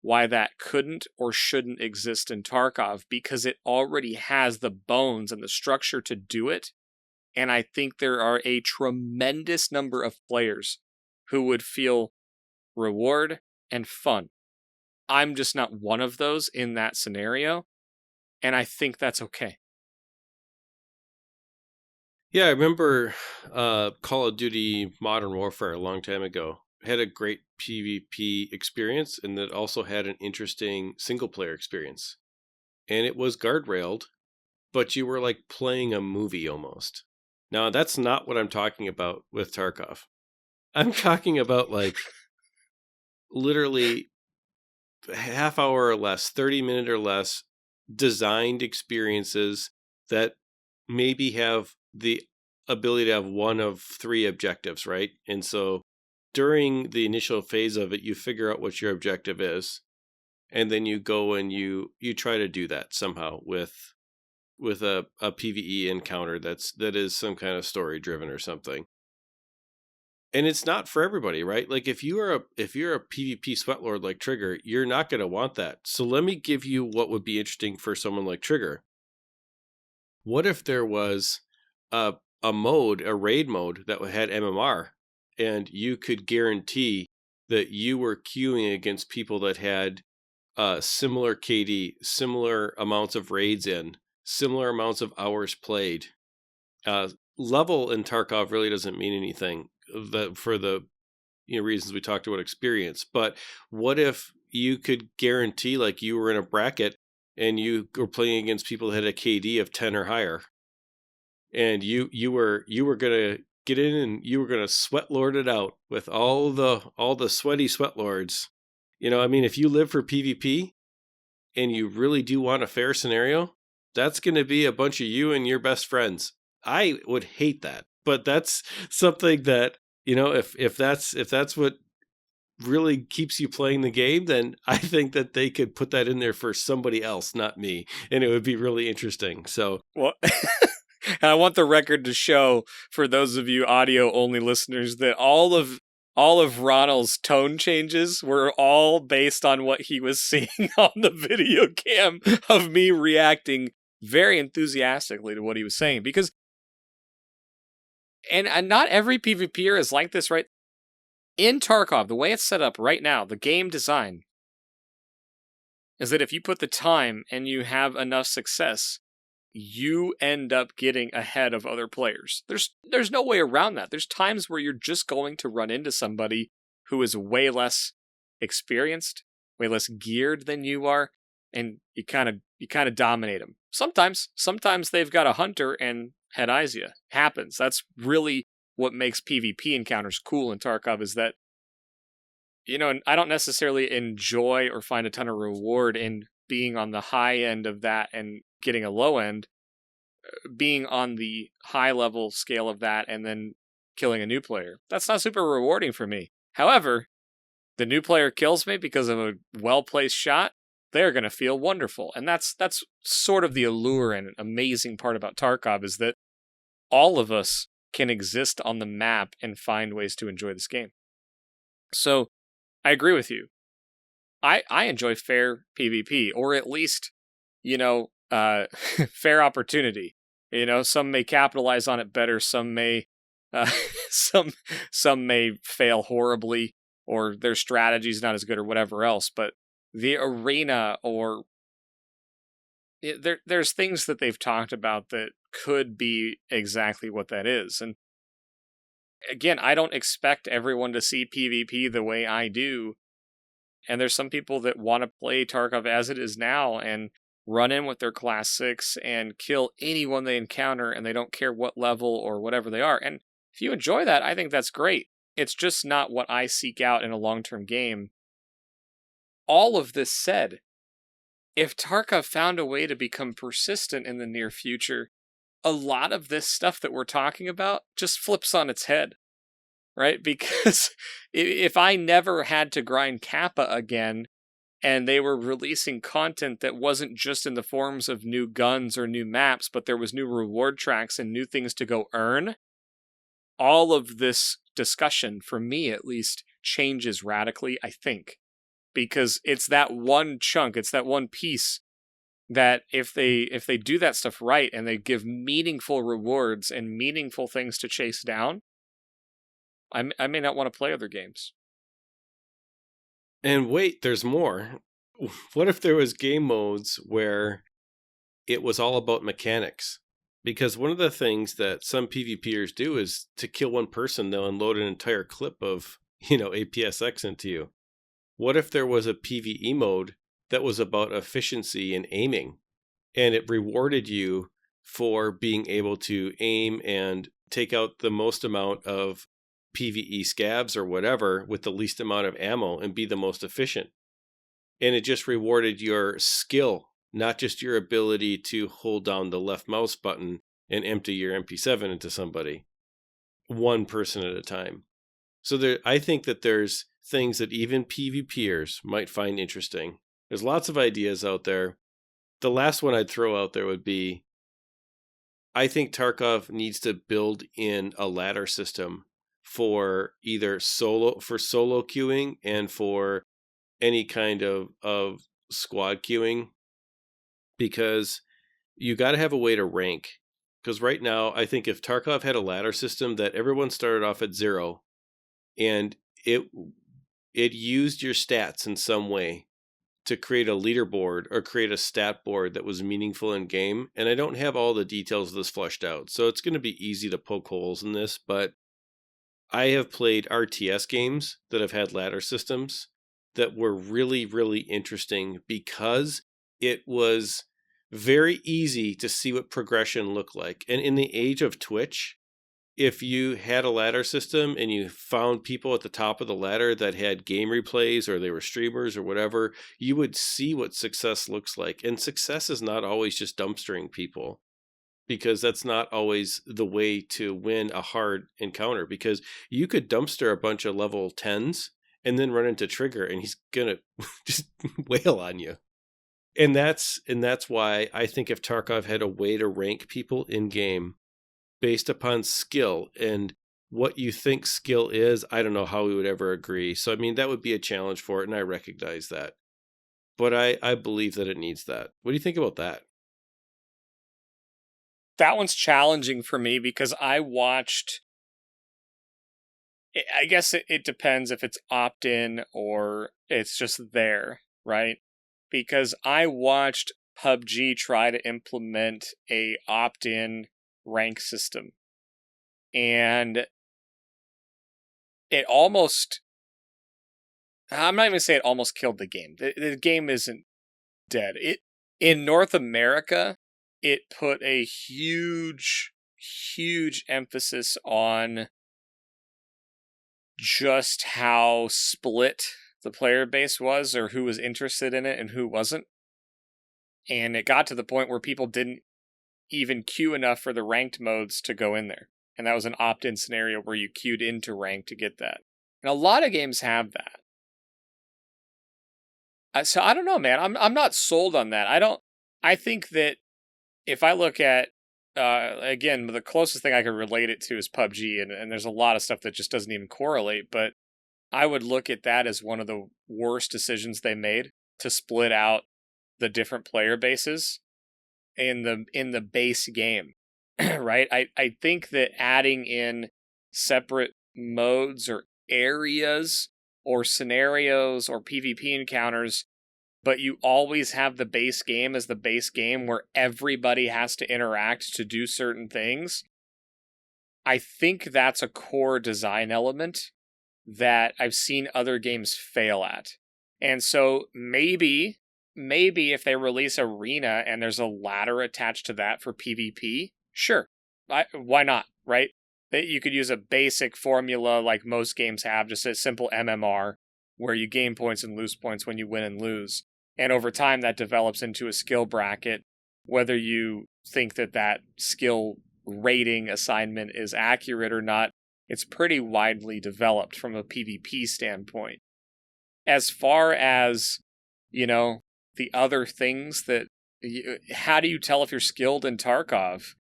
why that couldn't or shouldn't exist in Tarkov, because it already has the bones and the structure to do it. And I think there are a tremendous number of players who would feel reward and fun. I'm just not one of those in that scenario, and I think that's okay. Yeah, I remember Call of Duty Modern Warfare a long time ago. Had a great PvP experience, and that also had an interesting single-player experience. And it was guardrailed, but you were like playing a movie almost. Now, that's not what I'm talking about with Tarkov. I'm talking about like literally half hour or less, 30-minute or less designed experiences that maybe have the ability to have one of 3 objectives, right? And so during the initial phase of it, you figure out what your objective is, and then you go and you try to do that somehow with a PvE encounter that is some kind of story driven or something. And it's not for everybody, right? Like if you're a PvP sweatlord like Trigger, you're not going to want that. So let me give you what would be interesting for someone like Trigger. What if there was a raid mode that had MMR, and you could guarantee that you were queuing against people that had similar KD, similar amounts of raids in, similar amounts of hours played. Level in Tarkov really doesn't mean anything for the reasons we talked about experience. But what if you could guarantee, like, you were in a bracket and you were playing against people that had a KD of 10 or higher, and you were gonna get in and you were gonna sweat lord it out with all the sweaty sweat lords. I mean, if you live for PvP and you really do want a fair scenario, that's going to be a bunch of you and your best friends. I would hate that, but that's something that, if that's what really keeps you playing the game, then I think that they could put that in there for somebody else, not me, and it would be really interesting. So, well, I want the record to show, for those of you audio only listeners, that all of Ronal's tone changes were all based on what he was seeing on the video cam of me reacting very enthusiastically to what he was saying. Because, and not every PvPer is like this, right? In Tarkov, the way it's set up right now, the game design is that if you put the time and you have enough success, you end up getting ahead of other players. There's no way around that. There's times where you're just going to run into somebody who is way less experienced, way less geared than you are, and you kind of dominate them. Sometimes they've got a hunter and head eyes you. Happens. That's really what makes PvP encounters cool in Tarkov, is that I don't necessarily enjoy or find a ton of reward in being on the high end of that and getting a low end, being on the high level scale of that and then killing a new player. That's not super rewarding for me. However, the new player kills me because of a well-placed shot, they're going to feel wonderful. And that's sort of the allure and amazing part about Tarkov, is that all of us can exist on the map and find ways to enjoy this game. So I agree with you. I enjoy fair PvP, or at least, fair opportunity. Some may capitalize on it better. Some may, some may fail horribly, or their strategy's not as good, or whatever else. But the arena, or there's things that they've talked about that could be exactly what that is. And again, I don't expect everyone to see PvP the way I do. And there's some people that want to play Tarkov as it is now and run in with their class 6 and kill anyone they encounter, and they don't care what level or whatever they are. And if you enjoy that, I think that's great. It's just not what I seek out in a long-term game. All of this said, if Tarkov found a way to become persistent in the near future, a lot of this stuff that we're talking about just flips on its head, right? Because if I never had to grind Kappa again, and they were releasing content that wasn't just in the forms of new guns or new maps, but there was new reward tracks and new things to go earn, all of this discussion, for me at least, changes radically, I think. Because it's that one chunk, it's that one piece that if they do that stuff right and they give meaningful rewards and meaningful things to chase down, I may not want to play other games. And wait, there's more. What if there was game modes where it was all about mechanics? Because one of the things that some PvPers do is to kill one person, they'll unload an entire clip of, APSX into you. What if there was a PvE mode that was about efficiency and aiming, and it rewarded you for being able to aim and take out the most amount of PvE scabs or whatever with the least amount of ammo and be the most efficient? And it just rewarded your skill, not just your ability to hold down the left mouse button and empty your MP7 into somebody, one person at a time. So I think that there's things that even PvPers might find interesting. There's lots of ideas out there. The last one I'd throw out there would be, I think Tarkov needs to build in a ladder system for either solo queuing and for any kind of squad queuing, because you got to have a way to rank. Because right now, I think if Tarkov had a ladder system that everyone started off at 0, and it used your stats in some way to create a leaderboard or create a stat board that was meaningful in game. And I don't have all the details of this fleshed out, so it's going to be easy to poke holes in this, but I have played RTS games that have had ladder systems that were really, really interesting because it was very easy to see what progression looked like. And in the age of Twitch, if you had a ladder system and you found people at the top of the ladder that had game replays or they were streamers or whatever, you would see what success looks like. And success is not always just dumpstering people, because that's not always the way to win a hard encounter, because you could dumpster a bunch of level 10s and then run into Trigger and he's going to just wail on you. And that's why I think if Tarkov had a way to rank people in game based upon skill and what you think skill is, I don't know how we would ever agree. So, I mean, that would be a challenge for it, and I recognize that. But I believe that it needs that. What do you think about that? That one's challenging for me because I watched... I guess it depends if it's opt-in or it's just there, right? Because I watched PUBG try to implement a opt-in rank system, and it almost, I'm not even gonna say it almost killed the game. The game isn't dead. In North America, it put a huge emphasis on just how split the player base was, or who was interested in it and who wasn't. And it got to the point where people didn't even queue enough for the ranked modes to go in there. And that was an opt-in scenario where you queued into ranked to get that. And a lot of games have that. So I don't know, man. I'm not sold on that. I think that if I look at, again, the closest thing I could relate it to is PUBG, and there's a lot of stuff that just doesn't even correlate, but I would look at that as one of the worst decisions they made to split out the different player bases in the base game, right? I think that adding in separate modes or areas or scenarios or PvP encounters, but you always have the base game as the base game where everybody has to interact to do certain things, I think that's a core design element that I've seen other games fail at. And so maybe if they release Arena and there's a ladder attached to that for PvP, sure. Why not, right? You could use a basic formula like most games have, just a simple MMR, where you gain points and lose points when you win and lose. And over time, that develops into a skill bracket. Whether you think that skill rating assignment is accurate or not, it's pretty widely developed from a PvP standpoint. As far as, the other things that, how do you tell if you're skilled in Tarkov?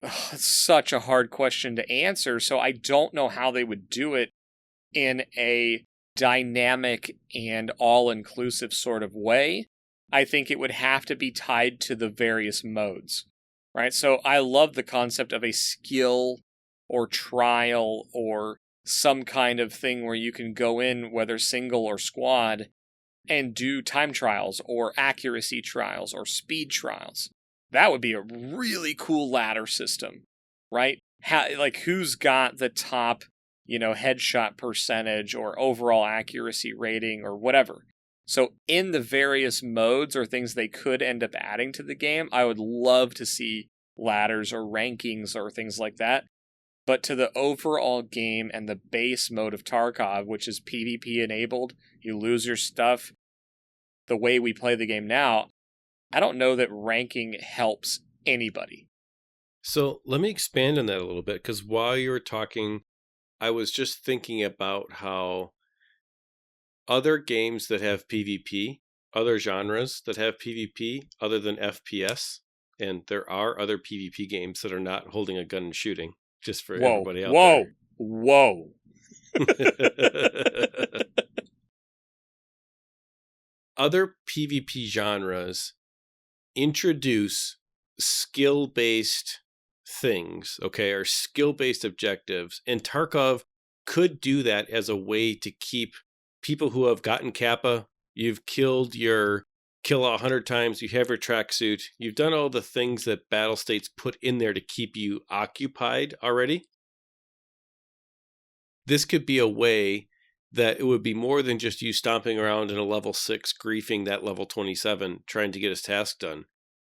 It's such a hard question to answer, so I don't know how they would do it in a dynamic and all-inclusive sort of way. I think it would have to be tied to the various modes, right? So I love the concept of a skill or trial or some kind of thing where you can go in, whether single or squad, and do time trials or accuracy trials or speed trials. That would be a really cool ladder system, right? Who's got the top, headshot percentage or overall accuracy rating or whatever. So in the various modes or things they could end up adding to the game, I would love to see ladders or rankings or things like that. But to the overall game and the base mode of Tarkov, which is PvP enabled, you lose your stuff, the way we play the game now, I don't know that ranking helps anybody. So let me expand on that a little bit, because while you were talking, I was just thinking about how other games that have PvP, other genres that have PvP other than FPS, and there are other PvP games that are not holding a gun and shooting, just for everybody out there. Whoa. Other PvP genres introduce skill-based things, okay, or skill-based objectives. And Tarkov could do that as a way to keep people who have gotten Kappa, you've killed your kill 100 times, you have your tracksuit, you've done all the things that Battlestate's put in there to keep you occupied already. This could be a way that it would be more than just you stomping around in a level 6, griefing that level 27, trying to get his task done.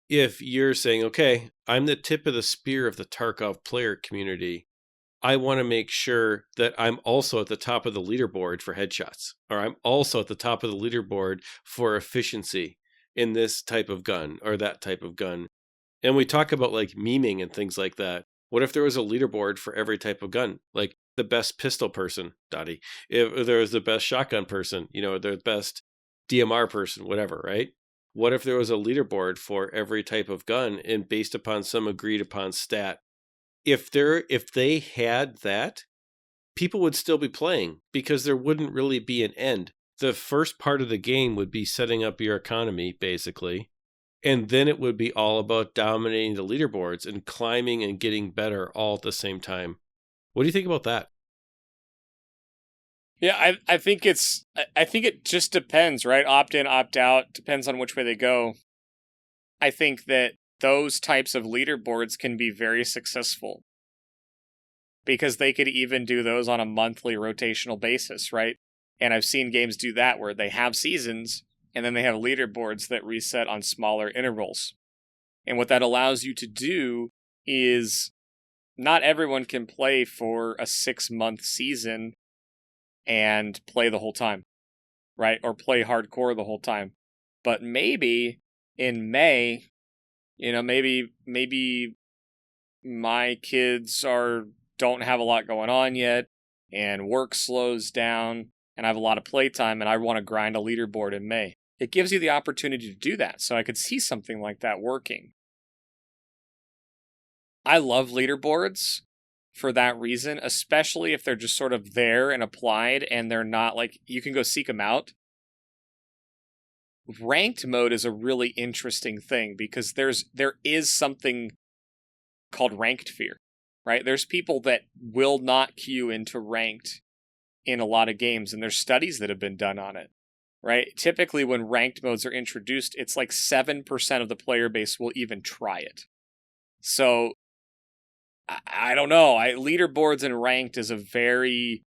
If you're saying, okay, I'm the tip of the spear of the Tarkov player community, I want to make sure that I'm also at the top of the leaderboard for headshots, or I'm also at the top of the leaderboard for efficiency in this type of gun or that type of gun. And we talk about like memeing and things like that. What if there was a leaderboard for every type of gun? Like the best pistol person, Dottie. If there was the best shotgun person, the best DMR person, whatever, right? What if there was a leaderboard for every type of gun and based upon some agreed upon stat? If they had that, people would still be playing because there wouldn't really be an end. The first part of the game would be setting up your economy, basically. And then it would be all about dominating the leaderboards and climbing and getting better all at the same time. What do you think about that? Yeah, I think it just depends, right? Opt in, opt out, depends on which way they go. I think that those types of leaderboards can be very successful because they could even do those on a monthly rotational basis, right? And I've seen games do that where they have seasons and then they have leaderboards that reset on smaller intervals. And what that allows you to do is not everyone can play for a 6-month season and play the whole time, right? Or play hardcore the whole time. But maybe in May, maybe my kids don't have a lot going on yet, and work slows down, and I have a lot of playtime, and I want to grind a leaderboard in May. It gives you the opportunity to do that, so I could see something like that working. I love leaderboards for that reason, especially if they're just sort of there and applied, and they're not like, you can go seek them out. Ranked mode is a really interesting thing because there is something called ranked fear, right? There's people that will not queue into ranked in a lot of games, and there's studies that have been done on it, right? Typically when ranked modes are introduced, it's like 7% of the player base will even try it. So I don't know. Leaderboards and ranked is a very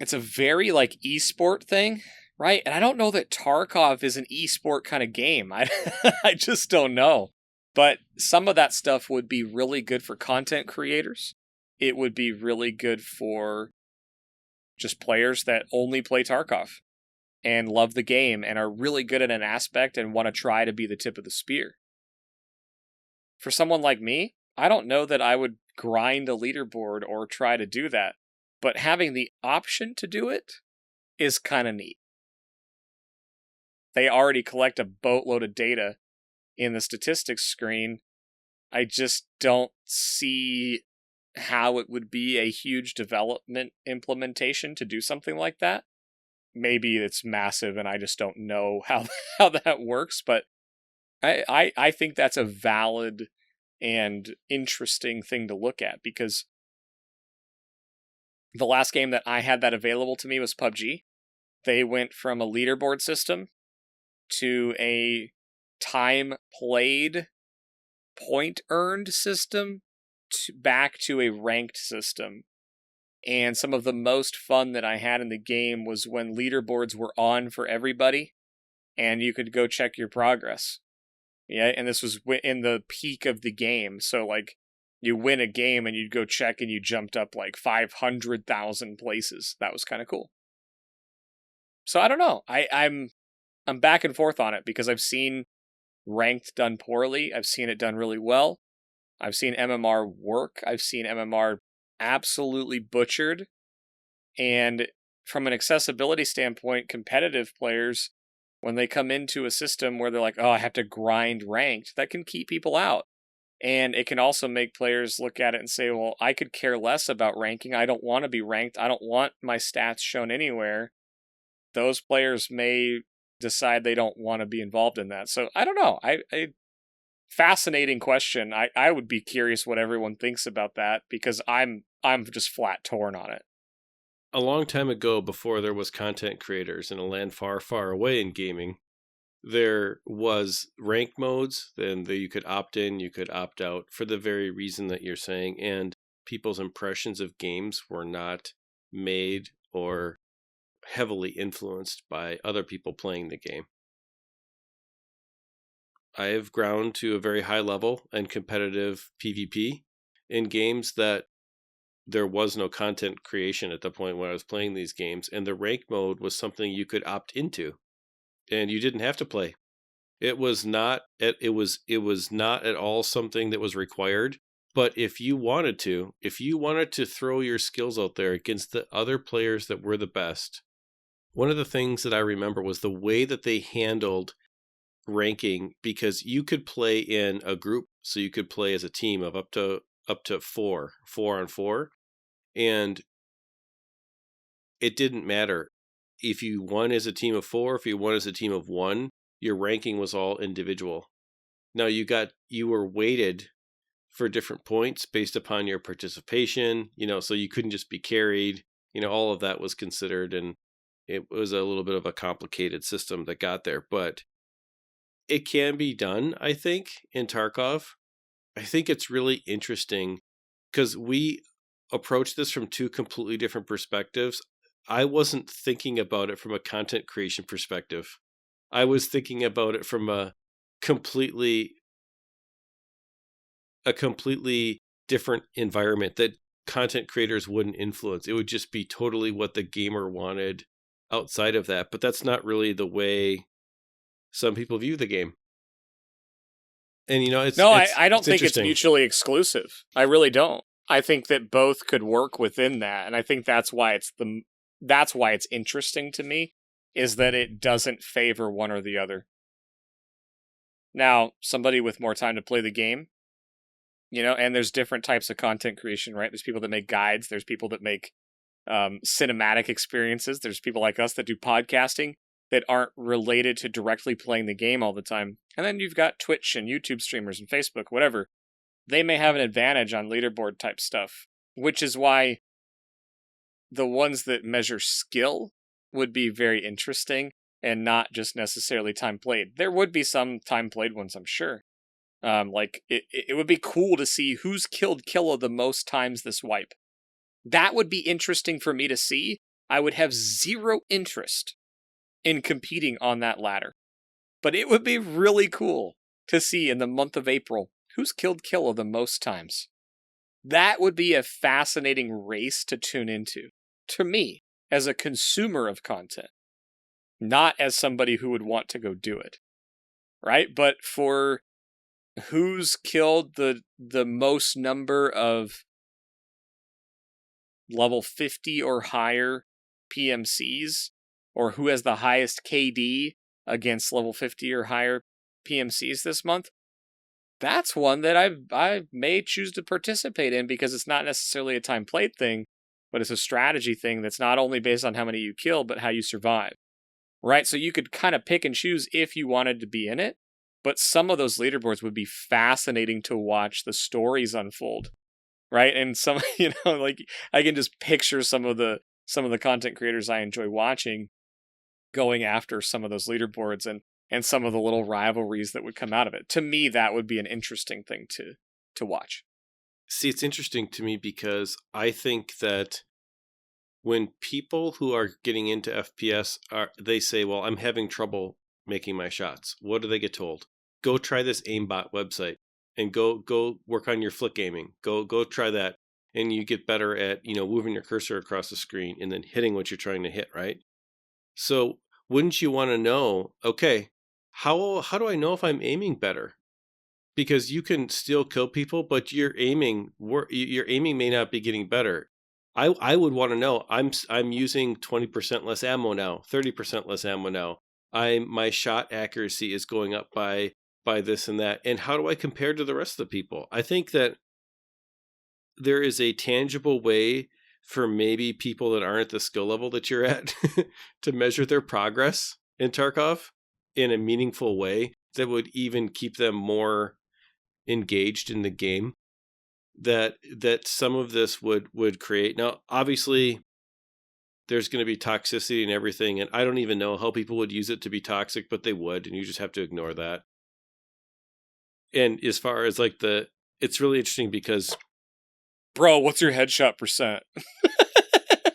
like esport thing, right? And I don't know that Tarkov is an esport kind of game. I just don't know. But some of that stuff would be really good for content creators. It would be really good for just players that only play Tarkov and love the game and are really good at an aspect and want to try to be the tip of the spear. For someone like me, I don't know that I would grind a leaderboard or try to do that, but having the option to do it is kind of neat. They already collect a boatload of data in the statistics screen. I just don't see how it would be a huge development implementation to do something like that. Maybe it's massive and I just don't know how that works, but I think that's a valid and interesting thing to look at, because the last game that I had that available to me was PUBG. They went from a leaderboard system to a time played, point earned system back to a ranked system. And some of the most fun that I had in the game was when leaderboards were on for everybody and you could go check your progress. Yeah, and this was in the peak of the game. So like you win a game and you'd go check and you jumped up like 500,000 places. That was kind of cool. So I don't know. I'm back and forth on it because I've seen ranked done poorly. I've seen it done really well. I've seen MMR work. I've seen MMR absolutely butchered. And from an accessibility standpoint, competitive players, when they come into a system where they're like, oh, I have to grind ranked, that can keep people out. And it can also make players look at it and say, well, I could care less about ranking. I don't want to be ranked. I don't want my stats shown anywhere. Those players may decide they don't want to be involved in that. So I don't know. Fascinating question. I would be curious what everyone thinks about that, because I'm just flat torn on it. A long time ago, before there was content creators in a land far, far away in gaming, there was ranked modes, and you could opt in, you could opt out for the very reason that you're saying, and people's impressions of games were not made or heavily influenced by other people playing the game. I have ground to a very high level and competitive PvP in games that there was no content creation at the point when I was playing these games, and the rank mode was something you could opt into, and you didn't have to play. It was not at all something that was required. But if you wanted to throw your skills out there against the other players that were the best, one of the things that I remember was the way that they handled ranking, because you could play in a group, so you could play as a team of up to 4 on 4, and it didn't matter if you won as a team of 4, if you won as a team of 1, your ranking was all individual. Now you were weighted for different points based upon your participation, so you couldn't just be carried, all of that was considered, and it was a little bit of a complicated system that got there, but it can be done, I think, in Tarkov. I think it's really interesting because we approach this from two completely different perspectives. I wasn't thinking about it from a content creation perspective. I was thinking about it from a completely different environment that content creators wouldn't influence. It would just be totally what the gamer wanted outside of that. But that's not really the way some people view the game. And, I don't think it's interesting. mutually exclusive. I really don't. I think that both could work within that. And I think that's why it's interesting to me, is that it doesn't favor one or the other. Now, somebody with more time to play the game, and there's different types of content creation, right? There's people that make guides. There's people that make cinematic experiences. There's people like us that do podcasting that aren't related to directly playing the game all the time. And then you've got Twitch and YouTube streamers and Facebook, whatever. They may have an advantage on leaderboard type stuff, which is why the ones that measure skill would be very interesting and not just necessarily time played. There would be some time played ones, I'm sure. It would be cool to see who's killed Killa the most times this wipe. That would be interesting for me to see. I would have zero interest in competing on that ladder. But it would be really cool to see in the month of April who's killed Killa the most times. That would be a fascinating race to tune into, to me, as a consumer of content, not as somebody who would want to go do it, right? But for who's killed the most number of level 50 or higher PMCs, or who has the highest KD against level 50 or higher PMCs this month, that's one that I may choose to participate in, because it's not necessarily a time played thing, but it's a strategy thing that's not only based on how many you kill, but how you survive, right? So you could kind of pick and choose if you wanted to be in it, but some of those leaderboards would be fascinating to watch the stories unfold, right? And some, I can just picture some of the content creators I enjoy watching going after some of those leaderboards and some of the little rivalries that would come out of it. To me, that would be an interesting thing to watch. See, it's interesting to me because I think that when people who are getting into FPS they say, well, I'm having trouble making my shots. What do they get told? Go try this aimbot website and go work on your flick aiming. Go try that. And you get better at, moving your cursor across the screen and then hitting what you're trying to hit, right? So wouldn't you want to know, okay, how do I know if I'm aiming better? Because you can still kill people, but your aiming may not be getting better. I would want to know, I'm using 20% less ammo now, 30% less ammo now. My shot accuracy is going up by this and that. And how do I compare to the rest of the people? I think that there is a tangible way for maybe people that aren't at the skill level that you're at to measure their progress in Tarkov in a meaningful way that would even keep them more engaged in the game, that some of this would create. Now, obviously, there's going to be toxicity and everything, and I don't even know how people would use it to be toxic, but they would, and you just have to ignore that. And as far as it's really interesting because, bro, what's your headshot percent?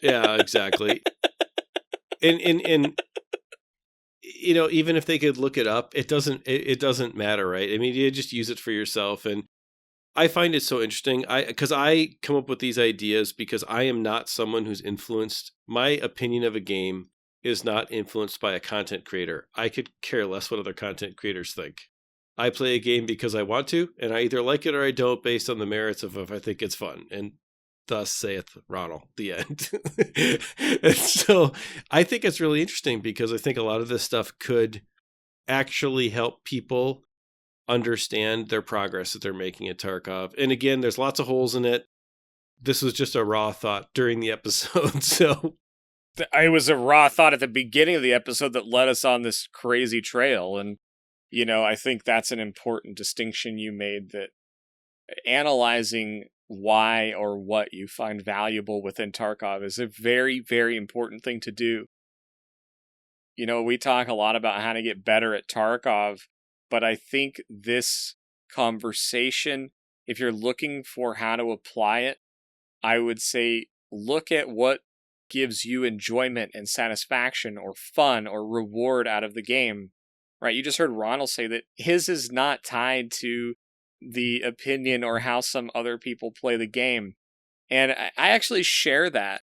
Yeah, exactly. And even if they could look it up, it doesn't matter, right? I mean, you just use it for yourself. And I find it so interesting. Because I come up with these ideas because I am not someone who's influenced. My opinion of a game is not influenced by a content creator. I could care less what other content creators think. I play a game because I want to, and I either like it or I don't based on the merits of if I think it's fun. And thus saith Ronal, the end. And so I think it's really interesting because I think a lot of this stuff could actually help people understand their progress that they're making at Tarkov. And again, there's lots of holes in it. This was just a raw thought during the episode. So it was a raw thought at the beginning of the episode that led us on this crazy trail. And, I think that's an important distinction you made, that analyzing why or what you find valuable within Tarkov is a very, very important thing to do. We talk a lot about how to get better at Tarkov, but I think this conversation, if you're looking for how to apply it, I would say look at what gives you enjoyment and satisfaction or fun or reward out of the game, right? You just heard Ronald say that his is not tied to the opinion or how some other people play the game. And I actually share that.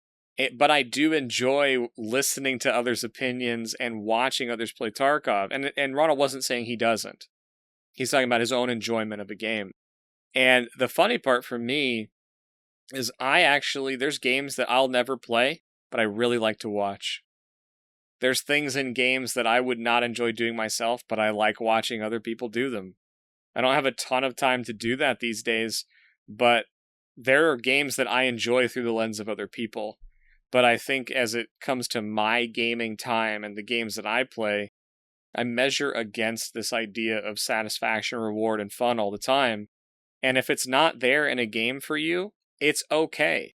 But I do enjoy listening to others' opinions and watching others play Tarkov. And Ronald wasn't saying he doesn't. He's talking about his own enjoyment of a game. And the funny part for me is there's games that I'll never play, but I really like to watch. There's things in games that I would not enjoy doing myself, but I like watching other people do them. I don't have a ton of time to do that these days, but there are games that I enjoy through the lens of other people. But I think as it comes to my gaming time and the games that I play, I measure against this idea of satisfaction, reward, and fun all the time. And if it's not there in a game for you, it's okay.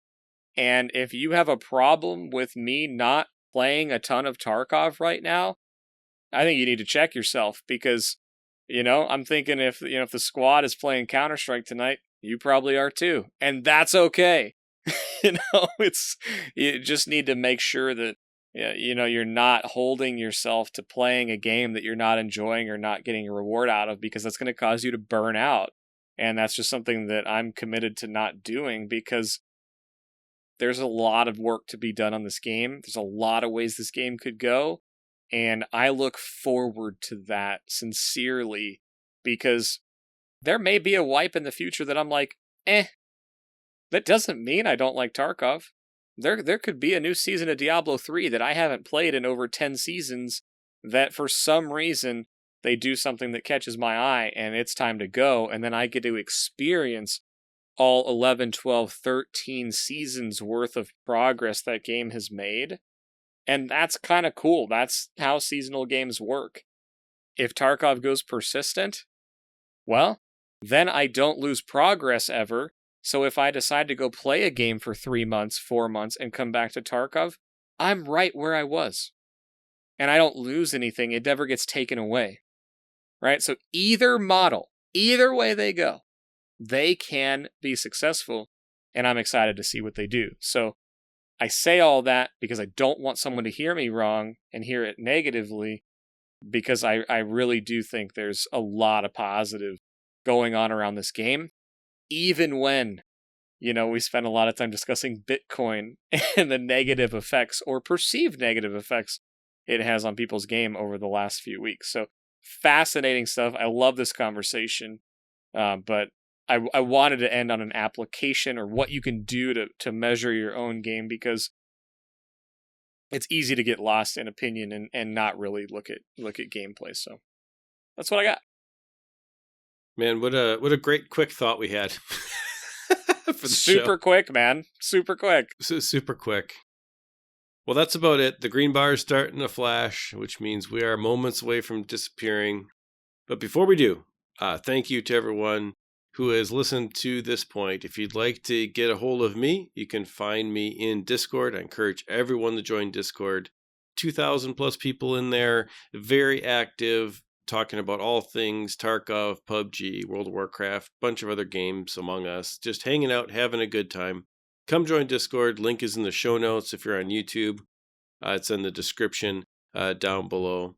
And if you have a problem with me not playing a ton of Tarkov right now, I think you need to check yourself because, I'm thinking if the squad is playing Counter-Strike tonight, you probably are too. And that's okay. You just need to make sure that, you're not holding yourself to playing a game that you're not enjoying or not getting a reward out of, because that's going to cause you to burn out. And that's just something that I'm committed to not doing, because there's a lot of work to be done on this game. There's a lot of ways this game could go. And I look forward to that sincerely, because there may be a wipe in the future that I'm like, that doesn't mean I don't like Tarkov. There could be a new season of Diablo 3 that I haven't played in over 10 seasons that for some reason they do something that catches my eye and it's time to go, and then I get to experience all 11, 12, 13 seasons worth of progress that game has made. And that's kind of cool. That's how seasonal games work. If Tarkov goes persistent, well, then I don't lose progress ever. So if I decide to go play a game for 3 months, 4 months, and come back to Tarkov, I'm right where I was. And I don't lose anything. It never gets taken away. Right? So either model, either way they go, they can be successful. And I'm excited to see what they do. So I say all that because I don't want someone to hear me wrong and hear it negatively, because I really do think there's a lot of positive going on around this game. Even when, we spend a lot of time discussing Bitcoin and the negative effects or perceived negative effects it has on people's game over the last few weeks. So fascinating stuff. I love this conversation, but I wanted to end on an application or what you can do to measure your own game, because it's easy to get lost in opinion and not really look at gameplay. So that's what I got. Man, what a great quick thought we had. For the Super show. Quick, man. Super quick. Super quick. Well, that's about it. The green bar is starting to flash, which means we are moments away from disappearing. But before we do, thank you to everyone who has listened to this point. If you'd like to get a hold of me, you can find me in Discord. I encourage everyone to join Discord. 2,000 plus people in there, very active, talking about all things Tarkov, PUBG, World of Warcraft, bunch of other games among us, just hanging out, having a good time. Come join Discord. Link is in the show notes if you're on YouTube. It's in the description down below.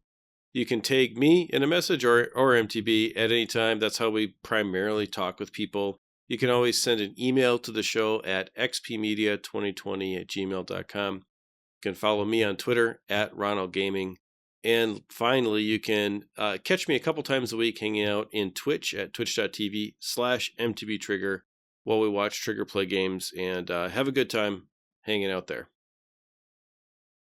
You can tag me in a message or MTB at any time. That's how we primarily talk with people. You can always send an email to the show at xpmedia2020@gmail.com. You can follow me on Twitter at Ronal Gaming. And finally, you can catch me a couple times a week hanging out in Twitch at twitch.tv/MTBtrigger while we watch Trigger play games and have a good time hanging out there.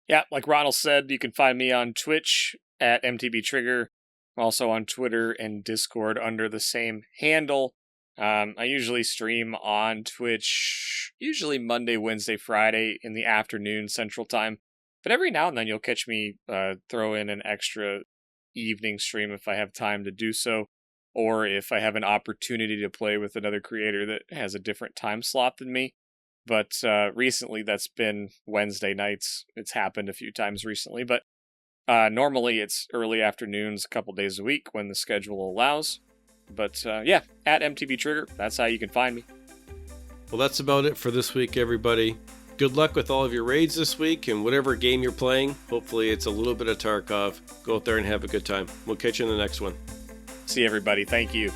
Yeah, like Ronald said, you can find me on Twitch at MTBtrigger, also on Twitter and Discord under the same handle. I usually stream on Twitch, usually Monday, Wednesday, Friday in the afternoon Central Time. But every now and then you'll catch me throw in an extra evening stream if I have time to do so, or if I have an opportunity to play with another creator that has a different time slot than me. But recently that's been Wednesday nights. It's happened a few times recently, but normally it's early afternoons a couple days a week when the schedule allows. But yeah, at MTBtrigger, that's how you can find me. Well, that's about it for this week, everybody. Good luck with all of your raids this week and whatever game you're playing. Hopefully it's a little bit of Tarkov. Go out there and have a good time. We'll catch you in the next one. See everybody. Thank you.